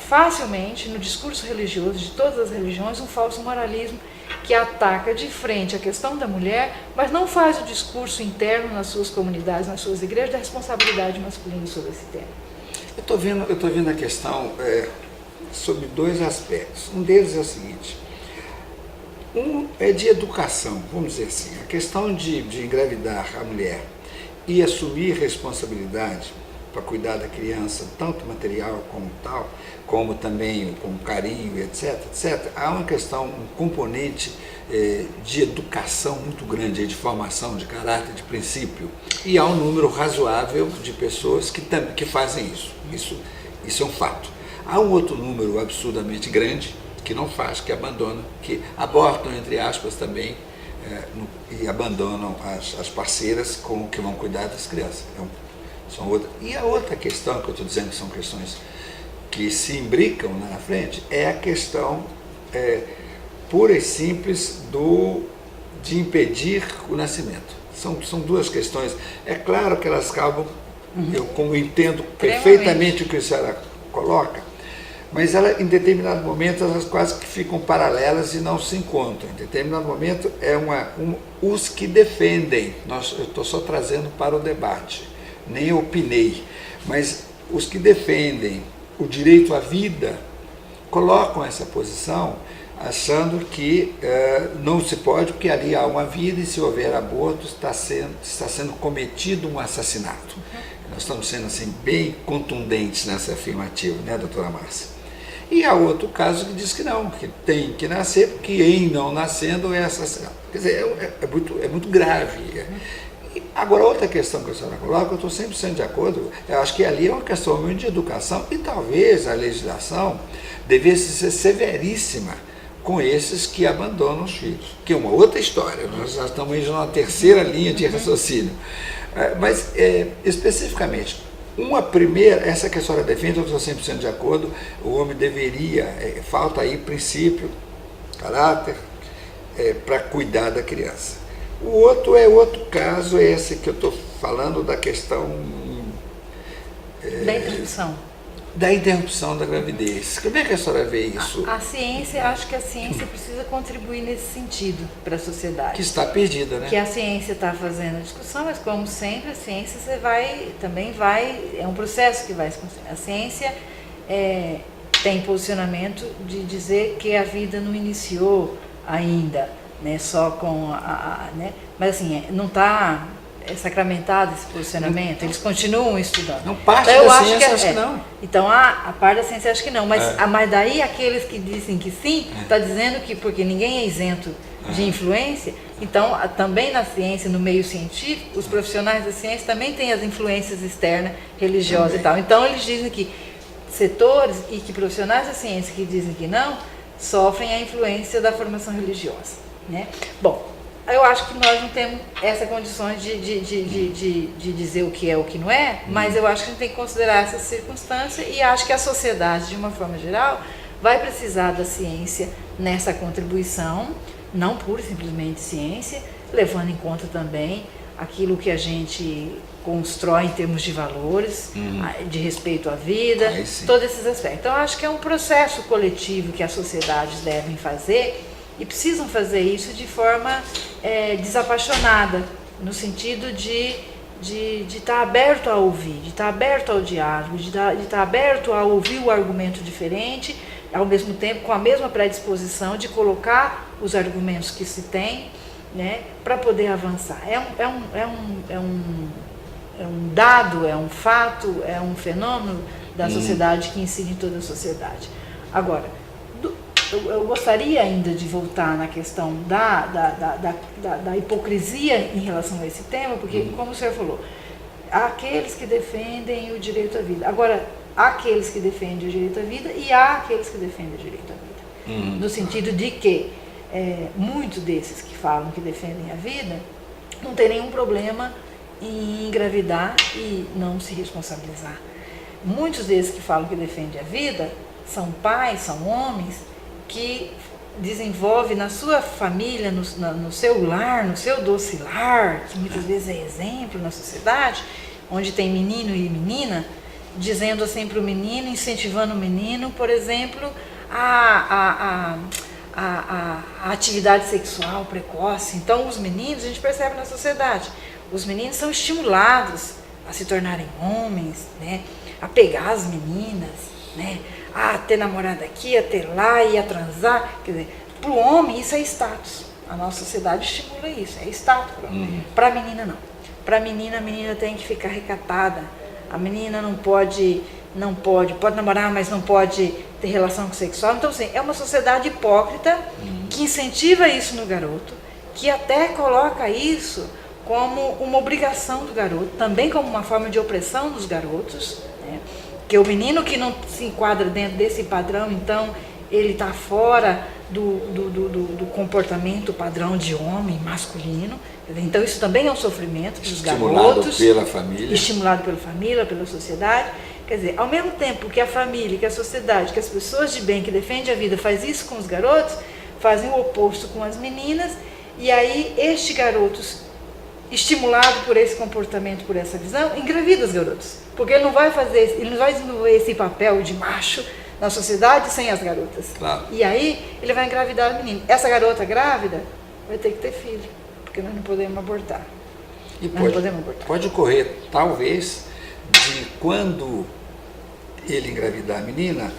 facilmente no discurso religioso de todas as religiões um falso moralismo que ataca de frente a questão da mulher, mas não faz o discurso interno nas suas comunidades, nas suas igrejas, da responsabilidade masculina sobre esse tema. Eu estou vendo a questão sobre dois aspectos. Um deles é o seguinte, um é de educação, vamos dizer assim, a questão de engravidar a mulher e assumir responsabilidade para cuidar da criança, tanto material como tal, como também com carinho, etc, etc. Há uma questão, um componente de educação muito grande, de formação de caráter, de princípio, e há um número razoável de pessoas que fazem isso. Isso é um fato. Há um outro número absurdamente grande que não faz, que abandona, que abortam, entre aspas, também, e abandonam as parceiras que vão cuidar das crianças. E a outra questão que eu estou dizendo que são questões que se imbricam lá na frente é a questão pura e simples de impedir o nascimento. São duas questões. É claro que elas acabam, eu entendo perfeitamente o que a senhora coloca, mas em determinado momento elas quase que ficam paralelas e não se encontram. Em determinado momento os que defendem, eu estou só trazendo para o debate, nem opinei, mas os que defendem o direito à vida colocam essa posição achando que não se pode, porque ali há uma vida e se houver aborto está sendo cometido um assassinato. Nós estamos sendo assim bem contundentes nessa afirmativa, né, doutora Márcia? E há outro caso que diz que não, que tem que nascer, porque em não nascendo é assassinado. Quer dizer, é muito grave. Agora, outra questão que a senhora coloca, eu estou 100% de acordo, eu acho que ali é uma questão muito de educação e talvez a legislação devesse ser severíssima com esses que abandonam os filhos, que é uma outra história, nós já estamos indo numa terceira linha de raciocínio. Mas, especificamente, essa que a senhora defende, eu estou 100% de acordo, o homem deveria, falta aí princípio, caráter, para cuidar da criança. O outro caso, é esse que eu estou falando da questão da interrupção da gravidez. Como é que a senhora vê isso? Acho que a ciência precisa contribuir nesse sentido para a sociedade. Que está perdida, né? Que a ciência está fazendo a discussão, mas como sempre, a ciência é um processo que vai se construir. A ciência tem posicionamento de dizer que a vida não iniciou ainda, né, só com né? Mas assim, não está sacramentado esse posicionamento, eles continuam estudando. Não, parte da ciência acho que não. Então, a parte da ciência acho que não, mas daí aqueles que dizem que sim, está dizendo que, porque ninguém é isento de influência, então também na ciência, no meio científico, os profissionais da ciência também têm as influências externas, religiosas também. E tal. Então eles dizem que setores e que profissionais da ciência que dizem que não, sofrem a influência da formação religiosa, né? Bom, eu acho que nós não temos essa condições de dizer o que é o que não é, mas eu acho que a gente tem que considerar essa circunstância e acho que a sociedade, de uma forma geral, vai precisar da ciência nessa contribuição, não pura e simplesmente ciência, levando em conta também aquilo que a gente constrói em termos de valores, de respeito à vida, todos esses aspectos. Então, eu acho que é um processo coletivo que as sociedades devem fazer e precisam fazer isso de forma desapaixonada, no sentido de estar aberto a ouvir, de estar aberto ao diálogo, de estar aberto a ouvir o argumento diferente, ao mesmo tempo com a mesma predisposição de colocar os argumentos que se tem, né, para poder avançar. É um dado, é um fato, é um fenômeno da sociedade que incide em toda a sociedade. Agora, eu gostaria ainda de voltar na questão da hipocrisia em relação a esse tema, porque, como o senhor falou, há aqueles que defendem o direito à vida. Agora, há aqueles que defendem o direito à vida e há aqueles que defendem o direito à vida. No sentido de que muitos desses que falam que defendem a vida não tem nenhum problema em engravidar e não se responsabilizar. Muitos desses que falam que defendem a vida são pais, são homens que desenvolvem na sua família, no seu lar, no seu doce lar, que muitas vezes é exemplo na sociedade, onde tem menino e menina, dizendo assim para o menino, incentivando o menino, por exemplo, a atividade sexual precoce. Então, os meninos, a gente percebe na sociedade, os meninos são estimulados a se tornarem homens, né? A pegar as meninas, né? A ter namorada aqui, a ter lá e a transar. Quer dizer, para o homem isso é status. A nossa sociedade estimula isso, é status. Para a menina não. Para a menina tem que ficar recatada. A menina não pode namorar, mas não pode ter relação sexual. Então, assim, é uma sociedade hipócrita que incentiva isso no garoto, que até coloca isso como uma obrigação do garoto, também como uma forma de opressão dos garotos, né? Que o menino que não se enquadra dentro desse padrão, então ele está fora do comportamento padrão de homem masculino. Então isso também é um sofrimento dos garotos. Estimulado pela família, pela sociedade. Quer dizer, ao mesmo tempo que a família, que a sociedade, que as pessoas de bem que defendem a vida faz isso com os garotos, fazem o oposto com as meninas, e aí este garoto, estimulado por esse comportamento, por essa visão, engravida os garotos. Porque ele não vai desenvolver esse papel de macho na sociedade sem as garotas. Claro. E aí ele vai engravidar a menina. Essa garota grávida vai ter que ter filho, porque nós não podemos abortar. E pode ocorrer, talvez, de quando ele engravidar a menina,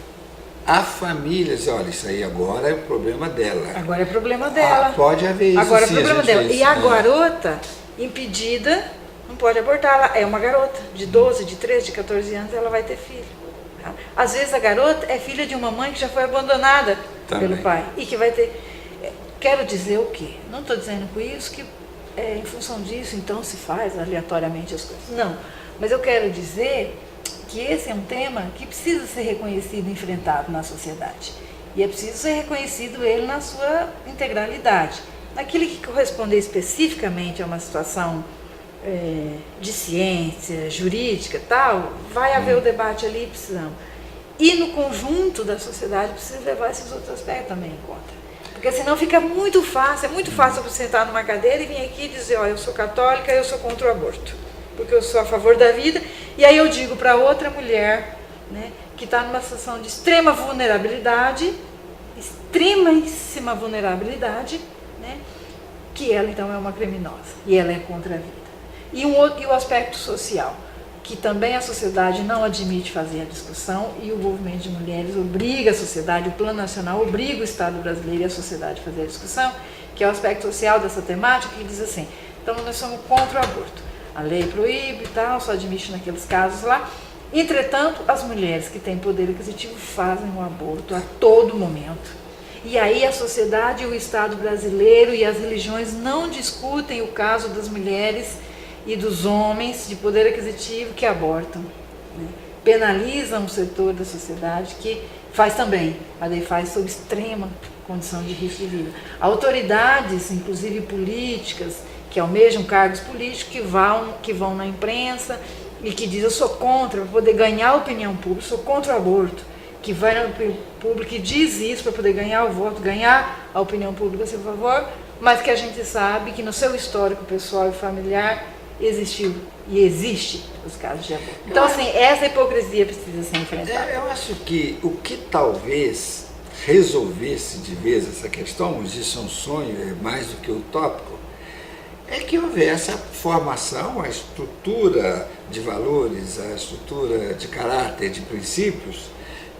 a família diz, olha, isso aí agora é o problema dela. Agora é problema dela. Pode haver isso. Agora sim, é problema dela. E a né? garota impedida não pode abortar. Ela é uma garota de 12, de 13, de 14 anos, ela vai ter filho. Tá? Às vezes a garota é filha de uma mãe que já foi abandonada pelo pai e que vai ter... Quero dizer o quê? Não estou dizendo com isso que em função disso então se faz aleatoriamente as coisas. Não. Mas eu quero dizer que esse é um tema que precisa ser reconhecido e enfrentado na sociedade. E é preciso ser reconhecido ele na sua integralidade. Naquilo que corresponder especificamente a uma situação de ciência, jurídica, tal, vai haver o debate ali, precisamos. E no conjunto da sociedade precisa levar esses outros aspectos também em conta. Porque senão fica muito fácil, é muito fácil você sentar numa cadeira e vir aqui e dizer, ó, eu sou católica, eu sou contra o aborto, porque eu sou a favor da vida, e aí eu digo para outra mulher, né, que está numa situação de extrema vulnerabilidade, extremíssima vulnerabilidade, né, que ela então é uma criminosa, e ela é contra a vida. E o aspecto social, que também a sociedade não admite fazer a discussão, e o movimento de mulheres obriga a sociedade, o Plano Nacional obriga o Estado brasileiro e a sociedade a fazer a discussão, que é o aspecto social dessa temática, que diz assim, então nós somos contra o aborto. A lei proíbe e tal, só admite naqueles casos lá. Entretanto, as mulheres que têm poder aquisitivo fazem o aborto a todo momento. E aí a sociedade e o Estado brasileiro e as religiões não discutem o caso das mulheres e dos homens de poder aquisitivo que abortam, né? Penalizam um setor da sociedade que faz também, mas aí faz sob extrema condição de risco de vida. Autoridades, inclusive políticas, que almejam cargos políticos, que vão na imprensa e que dizem, eu sou contra, para poder ganhar a opinião pública, sou contra o aborto, que vai no público e diz isso para poder ganhar o voto, ganhar a opinião pública a seu favor, mas que a gente sabe que no seu histórico pessoal e familiar existiu e existe os casos de aborto. Então, assim, essa hipocrisia precisa ser enfrentada. Eu acho que o que talvez resolvesse de vez essa questão, mas isso é um sonho, é mais do que utópico, é que houvesse a formação, a estrutura de valores, a estrutura de caráter, de princípios,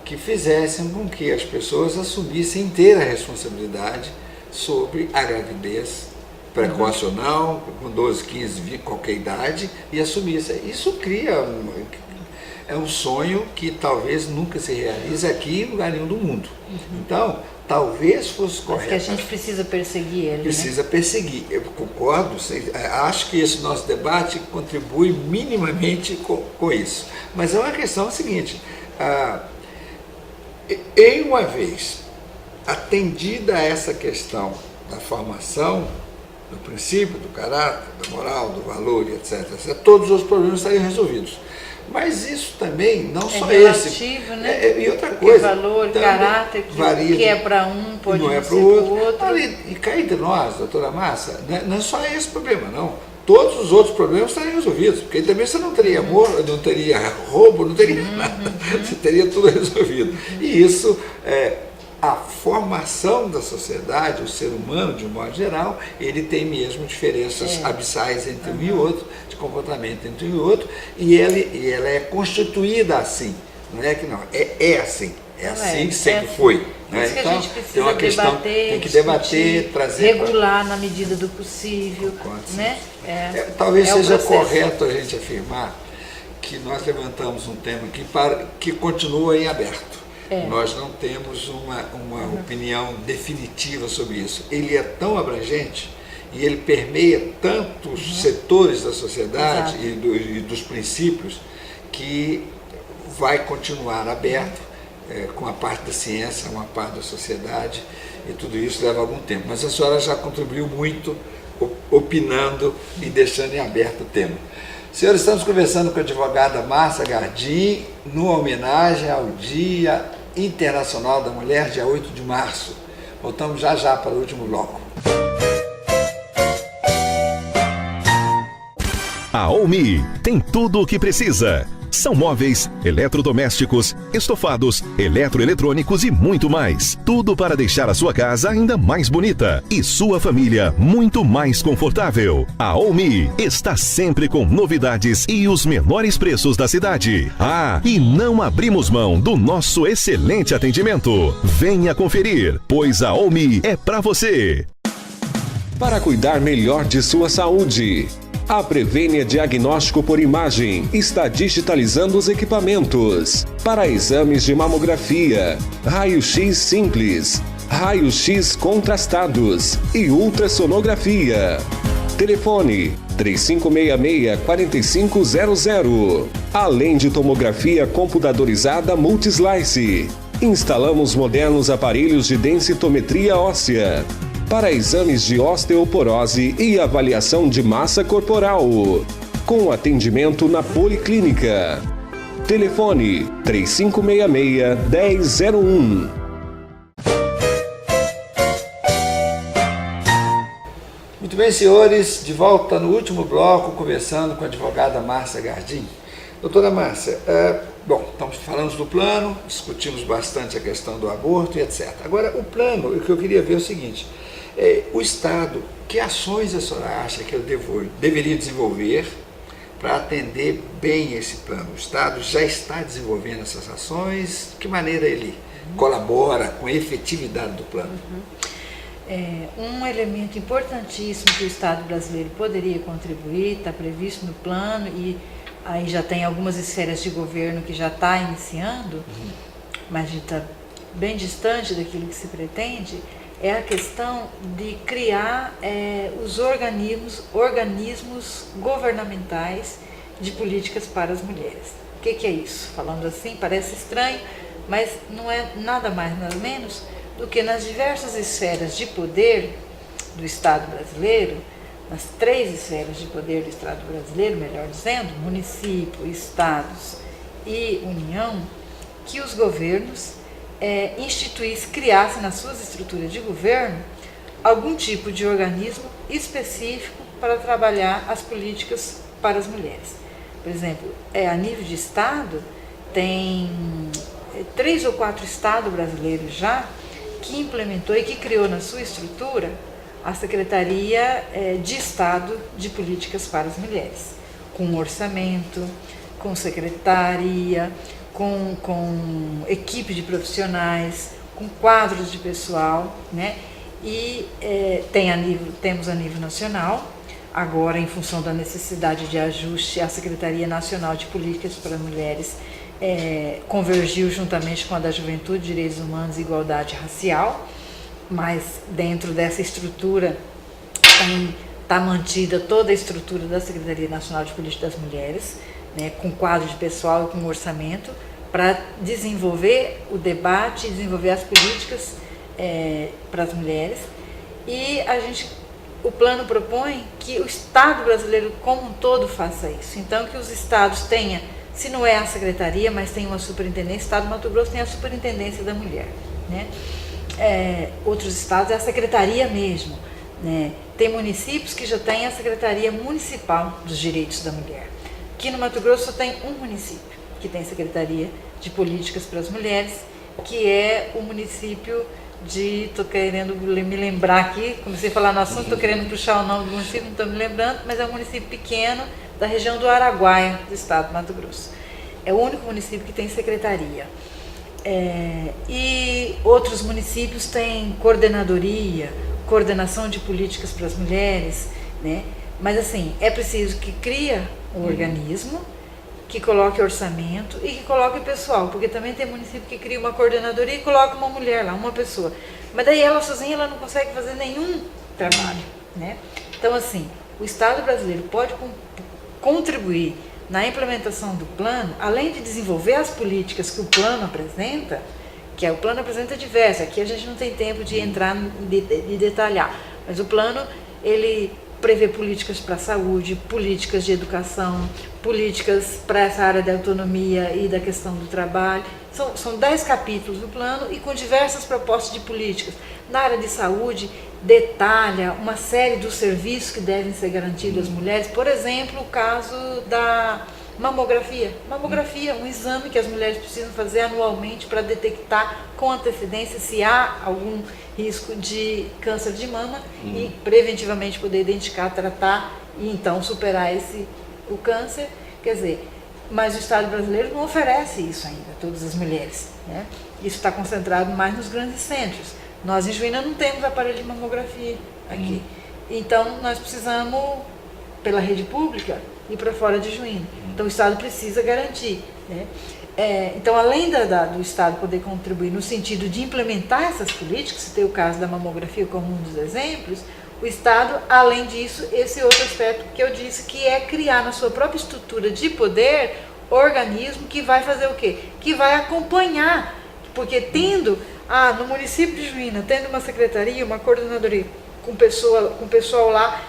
que fizessem com que as pessoas assumissem inteira responsabilidade sobre a gravidez, precoce ou não, com 12, 15, 20, qualquer idade, e assumissem. Isso cria é um sonho que talvez nunca se realize aqui em lugar nenhum do mundo. Então, talvez fosse correto. Mas que a gente precisa perseguir ele, Precisa perseguir. Eu concordo, acho que esse nosso debate contribui minimamente com isso. Mas é uma questão seguinte, em uma vez atendida a essa questão da formação, do princípio, do caráter, da moral, do valor, etc., todos os problemas estariam resolvidos. Mas isso também, não só relativo, esse. Né? E outra Porque coisa. valor, caráter, que é para um, pode não não é ser para o outro. outro. E cá entre nós, doutora Márcia, não é só esse problema, não. Todos os outros problemas estariam resolvidos, porque também você não teria amor, não teria roubo, não teria nada. Você teria tudo resolvido. E isso a formação da sociedade, o ser humano, de um modo geral, ele tem mesmo diferenças abissais entre um e outro, de comportamento entre um e outro, e ela é constituída assim. Não é que não, é assim. É assim que sempre foi. Né? Que então, a gente precisa tem uma questão, debater, tem que debater, trazer. Regular na medida do possível. Né? Talvez seja processo. correto a gente afirmar que nós levantamos um tema que continua em aberto. Nós não temos uma opinião definitiva sobre isso. Ele é tão abrangente e ele permeia tantos setores da sociedade e dos princípios que vai continuar aberto com a parte da ciência, uma parte da sociedade, e tudo isso leva algum tempo. Mas a senhora já contribuiu muito opinando e deixando em aberto o tema. Senhores, estamos conversando com a advogada Márcia Gardim, numa homenagem ao Dia Internacional da Mulher, dia 8 de março. Voltamos já para o último bloco. A Omi tem tudo o que precisa. São móveis, eletrodomésticos, estofados, eletroeletrônicos e muito mais. Tudo para deixar a sua casa ainda mais bonita e sua família muito mais confortável. A Omi está sempre com novidades e os menores preços da cidade. E não abrimos mão do nosso excelente atendimento. Venha conferir, pois a Omi é para você. Para cuidar melhor de sua saúde, a Prevênia Diagnóstico por Imagem está digitalizando os equipamentos para exames de mamografia, raio-x simples, raio-x contrastados e ultrassonografia. Telefone 3566-4500. Além de tomografia computadorizada Multislice. Instalamos modernos aparelhos de densitometria óssea para exames de osteoporose e avaliação de massa corporal, com atendimento na Policlínica. Telefone 3566-1001. Muito bem, senhores, de volta no último bloco, conversando com a advogada Márcia Gardim. Doutora Márcia, falamos do plano, discutimos bastante a questão do aborto e etc. Agora, o plano, o que eu queria ver é o seguinte: o Estado, que ações a senhora acha que eu deveria desenvolver para atender bem esse plano? O Estado já está desenvolvendo essas ações? De que maneira ele colabora com a efetividade do plano? Um elemento importantíssimo que o Estado brasileiro poderia contribuir, está previsto no plano, e aí já tem algumas esferas de governo que já está iniciando, mas a gente está bem distante daquilo que se pretende, é a questão de criar os organismos governamentais de políticas para as mulheres. O que é isso? Falando assim, parece estranho, mas não é nada mais, nada menos do que nas diversas esferas de poder do Estado brasileiro, nas 3 esferas de poder do Estado brasileiro, melhor dizendo, município, estados e União, que os governos criassem nas suas estruturas de governo algum tipo de organismo específico para trabalhar as políticas para as mulheres. Por exemplo, a nível de estado, tem 3 ou 4 estados brasileiros já que implementou e que criou na sua estrutura a Secretaria de Estado de Políticas para as Mulheres, com orçamento, com secretaria, com equipe de profissionais, com quadros de pessoal, né? E temos a nível nacional, agora em função da necessidade de ajuste, a Secretaria Nacional de Políticas para Mulheres convergiu juntamente com a da Juventude, Direitos Humanos e Igualdade Racial, mas dentro dessa estrutura está mantida toda a estrutura da Secretaria Nacional de Política das Mulheres, né, com quadro de pessoal e com orçamento, para desenvolver o debate, desenvolver as políticas para as mulheres. E o plano propõe que o Estado brasileiro como um todo faça isso. Então, que os estados tenham, se não é a secretaria, mas tem uma superintendência, o Estado do Mato Grosso tem a superintendência da mulher, né? Outros estados é a secretaria mesmo, né? Tem municípios que já têm a Secretaria Municipal dos Direitos da Mulher. Aqui no Mato Grosso só tem um município que tem Secretaria de Políticas para as Mulheres, que é o município estou querendo me lembrar aqui, comecei a falar no assunto, estou querendo puxar o nome do município, não estou me lembrando, mas é um município pequeno da região do Araguaia, do estado do Mato Grosso. É o único município que tem secretaria. E outros municípios têm coordenação de políticas para as mulheres, né? Mas assim, é preciso que crie um organismo, que coloque orçamento e que coloque pessoal, porque também tem município que cria uma coordenadoria e coloca uma mulher lá, uma pessoa. Mas daí ela sozinha ela não consegue fazer nenhum trabalho, né? Então assim, o Estado brasileiro pode contribuir na implementação do plano, além de desenvolver as políticas que o plano apresenta, o plano apresenta diversas, aqui a gente não tem tempo de entrar de detalhar, mas o plano, ele prevê políticas para a saúde, políticas de educação, políticas para essa área da autonomia e da questão do trabalho. São 10 capítulos do plano e com diversas propostas de políticas. Na área de saúde, detalha uma série dos serviços que devem ser garantidos às mulheres, por exemplo, o caso da mamografia. Mamografia, um exame que as mulheres precisam fazer anualmente para detectar com antecedência se há algum risco de câncer de mama e preventivamente poder identificar, tratar e então superar o câncer. Quer dizer, mas o Estado brasileiro não oferece isso ainda a todas as mulheres, né? Isso está concentrado mais nos grandes centros. Nós em Juína não temos aparelho de mamografia aqui. Então nós precisamos, pela rede pública, ir para fora de Juína. Então o Estado precisa garantir, né? Então, além do Estado poder contribuir no sentido de implementar essas políticas, se tem o caso da mamografia como um dos exemplos, o Estado, além disso, esse outro aspecto que eu disse, que é criar na sua própria estrutura de poder organismo que vai fazer o quê? Que vai acompanhar, porque no município de Juína, tendo uma secretaria, uma coordenadoria com pessoal lá,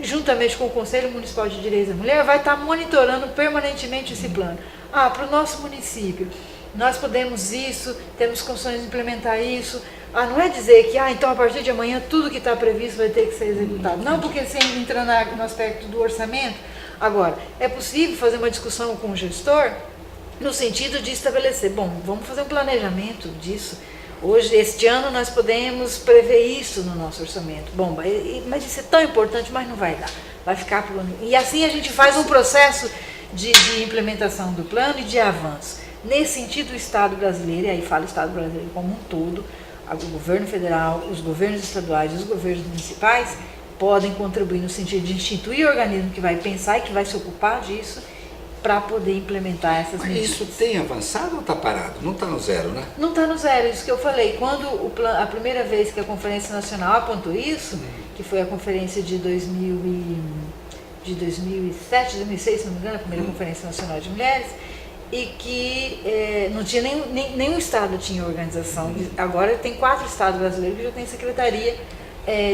juntamente com o Conselho Municipal de Direitos da Mulher, vai estar monitorando permanentemente esse plano. Para o nosso município, nós podemos isso, temos condições de implementar isso. Não é dizer que, então a partir de amanhã tudo que está previsto vai ter que ser executado. Não, porque você entra no aspecto do orçamento. Agora, é possível fazer uma discussão com o gestor no sentido de estabelecer, vamos fazer um planejamento disso. Este ano nós podemos prever isso no nosso orçamento. Mas isso é tão importante, mas não vai dar. Vai ficar por ano. E assim a gente faz um processo de implementação do plano e de avanço. Nesse sentido, o Estado brasileiro, e aí fala o Estado brasileiro como um todo, o governo federal, os governos estaduais e os governos municipais podem contribuir no sentido de instituir organismo que vai pensar e que vai se ocupar disso para poder implementar essas medidas. Isso tem avançado ou está parado? Não está no zero, né? Não está no zero, isso que eu falei. Quando a primeira vez que a Conferência Nacional apontou isso, que foi a conferência de 2007, 2006, se não me engano, a primeira Conferência Nacional de Mulheres, e que não tinha nenhum estado tinha organização. Agora tem 4 estados brasileiros que já têm secretaria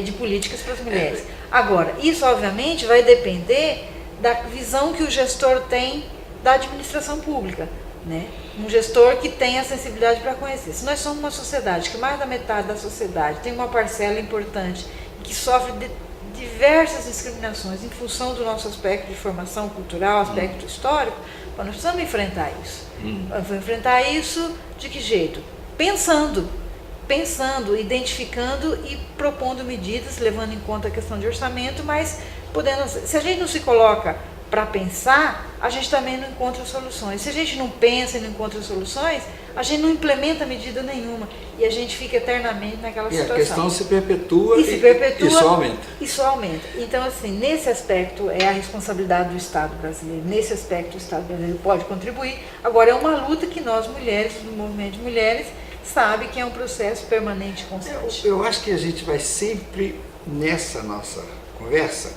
de políticas para as mulheres. Agora, isso obviamente vai depender da visão que o gestor tem da administração pública, né? Um gestor que tem a sensibilidade para conhecer. Se nós somos uma sociedade que mais da metade da sociedade tem uma parcela importante que sofre de diversas discriminações em função do nosso aspecto de formação cultural, aspecto histórico, nós precisamos enfrentar isso. Vamos enfrentar isso de que jeito? Pensando, identificando e propondo medidas, levando em conta a questão de orçamento, mas se a gente não se coloca para pensar, a gente também não encontra soluções. Se a gente não pensa e não encontra soluções, a gente não implementa medida nenhuma e a gente fica eternamente naquela situação. A questão se perpetua e só aumenta. E só aumenta. Então, assim, nesse aspecto é a responsabilidade do Estado brasileiro. Nesse aspecto o Estado brasileiro pode contribuir. Agora, é uma luta que nós mulheres, do movimento de mulheres, sabe que é um processo permanente e constante. Eu acho que a gente vai sempre, nessa nossa conversa,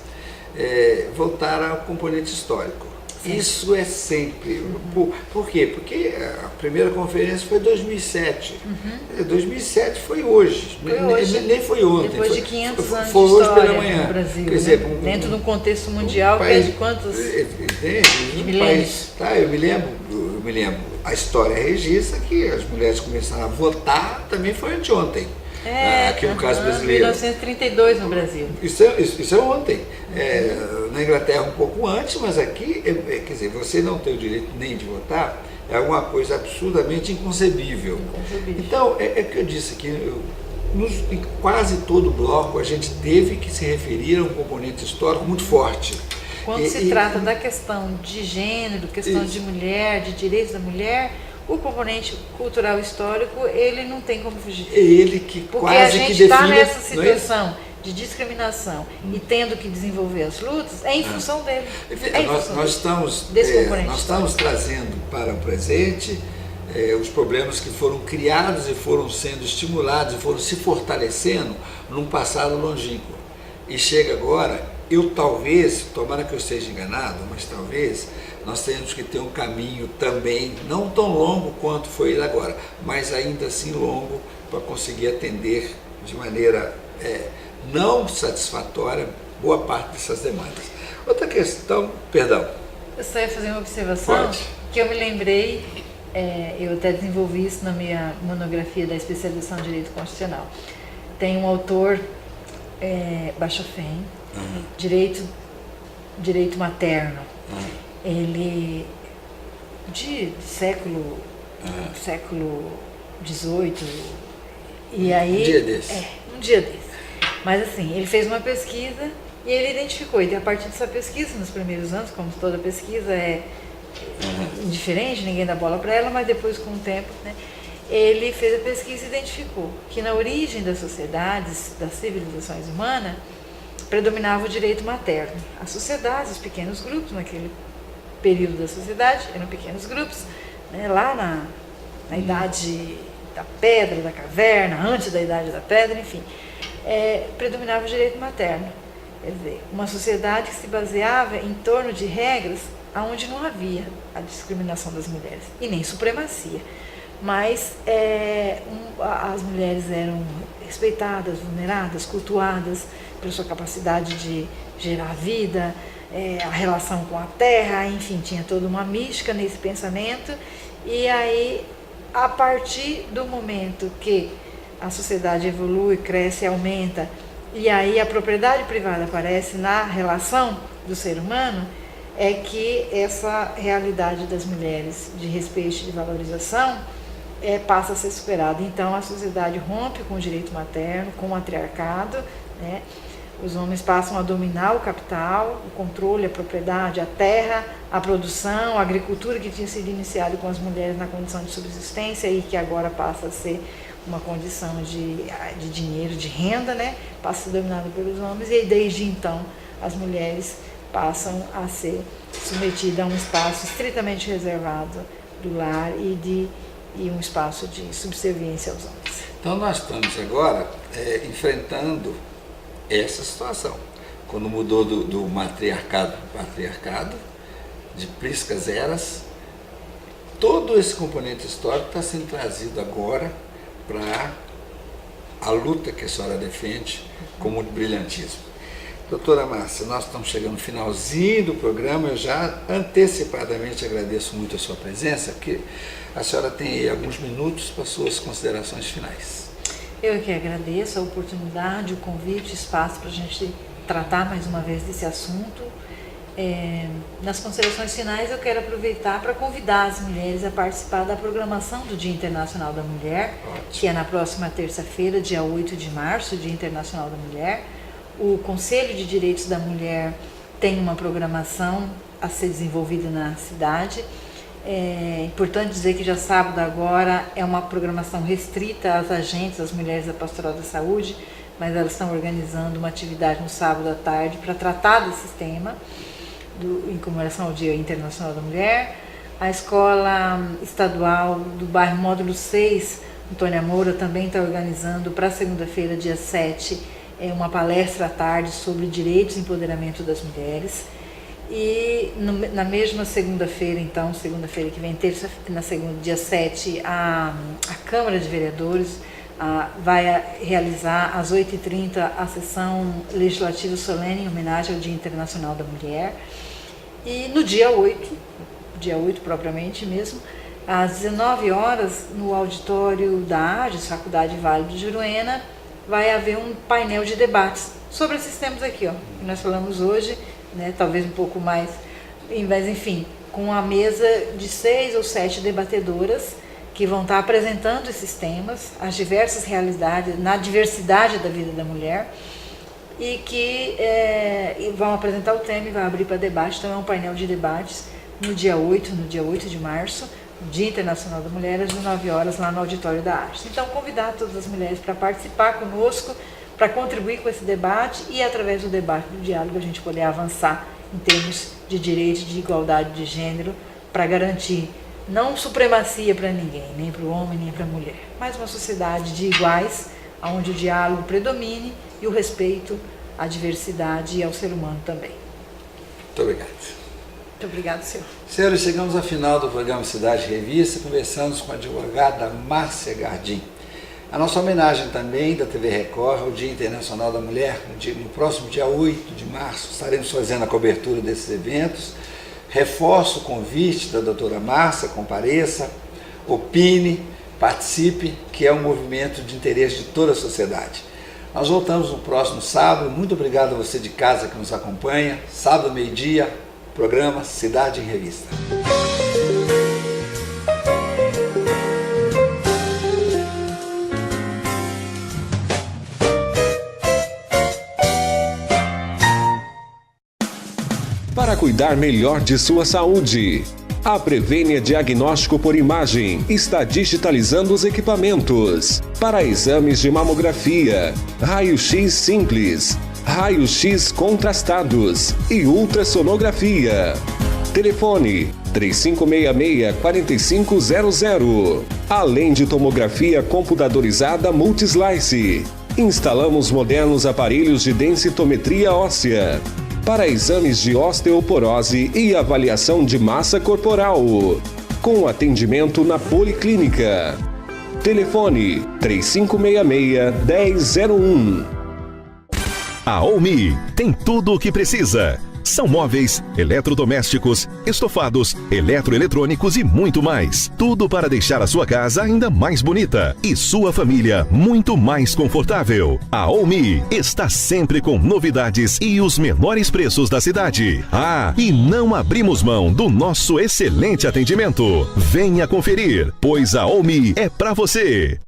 voltar ao componente histórico. Sim. Isso é sempre. Por quê? Porque a primeira conferência foi em 2007. 2007 foi hoje. Nem foi ontem. Depois de 500 anos foi de hoje história pela manhã. no Brasil. Quer dizer, dentro de um contexto mundial, que é de quantos milênios? Eu me lembro. A história registra que as mulheres começaram a votar também foi anteontem. Aqui no caso brasileiro. 1932 no Brasil. Isso é ontem. Na Inglaterra um pouco antes, mas aqui, quer dizer, você não tem o direito nem de votar, é alguma coisa absurdamente inconcebível. Então, é que eu disse aqui, em quase todo o bloco a gente teve que se referir a um componente histórico muito forte. Quando se trata da questão de gênero, questão de mulher, de direitos da mulher, o componente cultural histórico, ele não tem como fugir. Ele que porque quase a que gente está define, nessa situação de discriminação e tendo que desenvolver as lutas, é em função dele. Nós estamos trazendo para o presente os problemas que foram criados e foram sendo estimulados e foram se fortalecendo num passado longínquo. E chega agora, tomara que eu esteja enganado, mas talvez nós tenhamos que ter um caminho também, não tão longo quanto foi ele agora, mas ainda assim longo, para conseguir atender de maneira não satisfatória boa parte dessas demandas. Outra questão, perdão. Eu só ia fazer uma observação que eu me lembrei, eu até desenvolvi isso na minha monografia da especialização em Direito Constitucional. Tem um autor, Bachofém, direito materno. Ele, de século XVIII, e aí... Um dia desse. Mas assim, ele fez uma pesquisa e ele identificou, e a partir dessa pesquisa, nos primeiros anos, como toda pesquisa é indiferente, ninguém dá bola para ela, mas depois com o tempo, ele fez a pesquisa e identificou que na origem das sociedades, das civilizações humanas, predominava o direito materno. As sociedades, os pequenos grupos, naquele período da sociedade, eram pequenos grupos, lá na idade da pedra, da caverna, antes da idade da pedra, enfim, predominava o direito materno. Quer dizer, uma sociedade que se baseava em torno de regras onde não havia a discriminação das mulheres, e nem supremacia. Mas as mulheres eram respeitadas, veneradas, cultuadas pela sua capacidade de gerar vida, a relação com a terra, enfim, tinha toda uma mística nesse pensamento. E aí, a partir do momento que a sociedade evolui, cresce, aumenta, e aí a propriedade privada aparece na relação do ser humano, é que essa realidade das mulheres de respeito e de valorização passa a ser superada. Então a sociedade rompe com o direito materno, com o matriarcado, Os homens passam a dominar o capital, o controle, a propriedade, a terra, a produção, a agricultura que tinha sido iniciada com as mulheres na condição de subsistência e que agora passa a ser uma condição de dinheiro, de renda, passa a ser dominada pelos homens, e desde então as mulheres passam a ser submetidas a um espaço estritamente reservado do lar e um espaço de subserviência aos homens. Então nós estamos agora enfrentando essa situação. Quando mudou do matriarcado para patriarcado, de priscas eras, todo esse componente histórico está sendo trazido agora para a luta que a senhora defende com muito brilhantismo. Doutora Márcia, nós estamos chegando no finalzinho do programa, eu já antecipadamente agradeço muito a sua presença, porque a senhora tem aí alguns minutos para suas considerações finais. Eu que agradeço a oportunidade, o convite, o espaço para a gente tratar mais uma vez desse assunto. Nas considerações finais eu quero aproveitar para convidar as mulheres a participar da programação do Dia Internacional da Mulher, que é na próxima terça-feira, dia 8 de março, Dia Internacional da Mulher. O Conselho de Direitos da Mulher tem uma programação a ser desenvolvida na cidade É importante dizer que já sábado agora é uma programação restrita às agentes, às mulheres da Pastoral da Saúde, mas elas estão organizando uma atividade no sábado à tarde para tratar desse tema, em comemoração ao Dia Internacional da Mulher. A Escola Estadual do bairro Módulo 6, Antônia Moura, também está organizando para segunda-feira, dia 7, uma palestra à tarde sobre direitos e empoderamento das mulheres. E na mesma segunda-feira, então, segunda-feira que vem, dia 7, a Câmara de Vereadores vai realizar às 8h30 a sessão legislativa solene em homenagem ao Dia Internacional da Mulher. E no dia 8 propriamente mesmo, às 19 horas, no auditório da AGES, Faculdade Vale do Juruena, vai haver um painel de debates sobre esses temas aqui, que nós falamos hoje, né, talvez um pouco mais, mas enfim, com a mesa de 6 ou 7 debatedoras que vão estar apresentando esses temas, as diversas realidades, na diversidade da vida da mulher, e que vão apresentar o tema e vai abrir para debate. Então é um painel de debates no dia 8 de março, Dia Internacional da Mulher, às 19 horas, lá no auditório da AGES. Então, convidar todas as mulheres para participar conosco, para contribuir com esse debate e, através do debate, do diálogo, a gente poder avançar em termos de direito, de igualdade de gênero, para garantir não supremacia para ninguém, nem para o homem, nem para a mulher, mas uma sociedade de iguais, onde o diálogo predomine e o respeito à diversidade e ao ser humano também. Muito obrigado. Muito obrigado, senhor. Senhores, chegamos ao final do programa Cidade Revista, conversamos com a advogada Márcia Gardim. A nossa homenagem também da TV Record ao Dia Internacional da Mulher, no próximo dia 8 de março, estaremos fazendo a cobertura desses eventos. Reforço o convite da doutora Márcia, compareça, opine, participe, que é um movimento de interesse de toda a sociedade. Nós voltamos no próximo sábado. Muito obrigado a você de casa que nos acompanha. Sábado, meio-dia, programa Cidade em Revista. Para cuidar melhor de sua saúde, a Prevênia Diagnóstico por Imagem está digitalizando os equipamentos para exames de mamografia, raio-x simples, raio-x contrastados e ultrassonografia. Telefone 3566-4500. Além de tomografia computadorizada Multislice. Instalamos modernos aparelhos de densitometria óssea para exames de osteoporose e avaliação de massa corporal, com atendimento na Policlínica. Telefone 3566-1001. A Omi tem tudo o que precisa. São móveis, eletrodomésticos, estofados, eletroeletrônicos e muito mais. Tudo para deixar a sua casa ainda mais bonita e sua família muito mais confortável. A Omi está sempre com novidades e os menores preços da cidade. Ah, e não abrimos mão do nosso excelente atendimento. Venha conferir, pois a Omi é para você.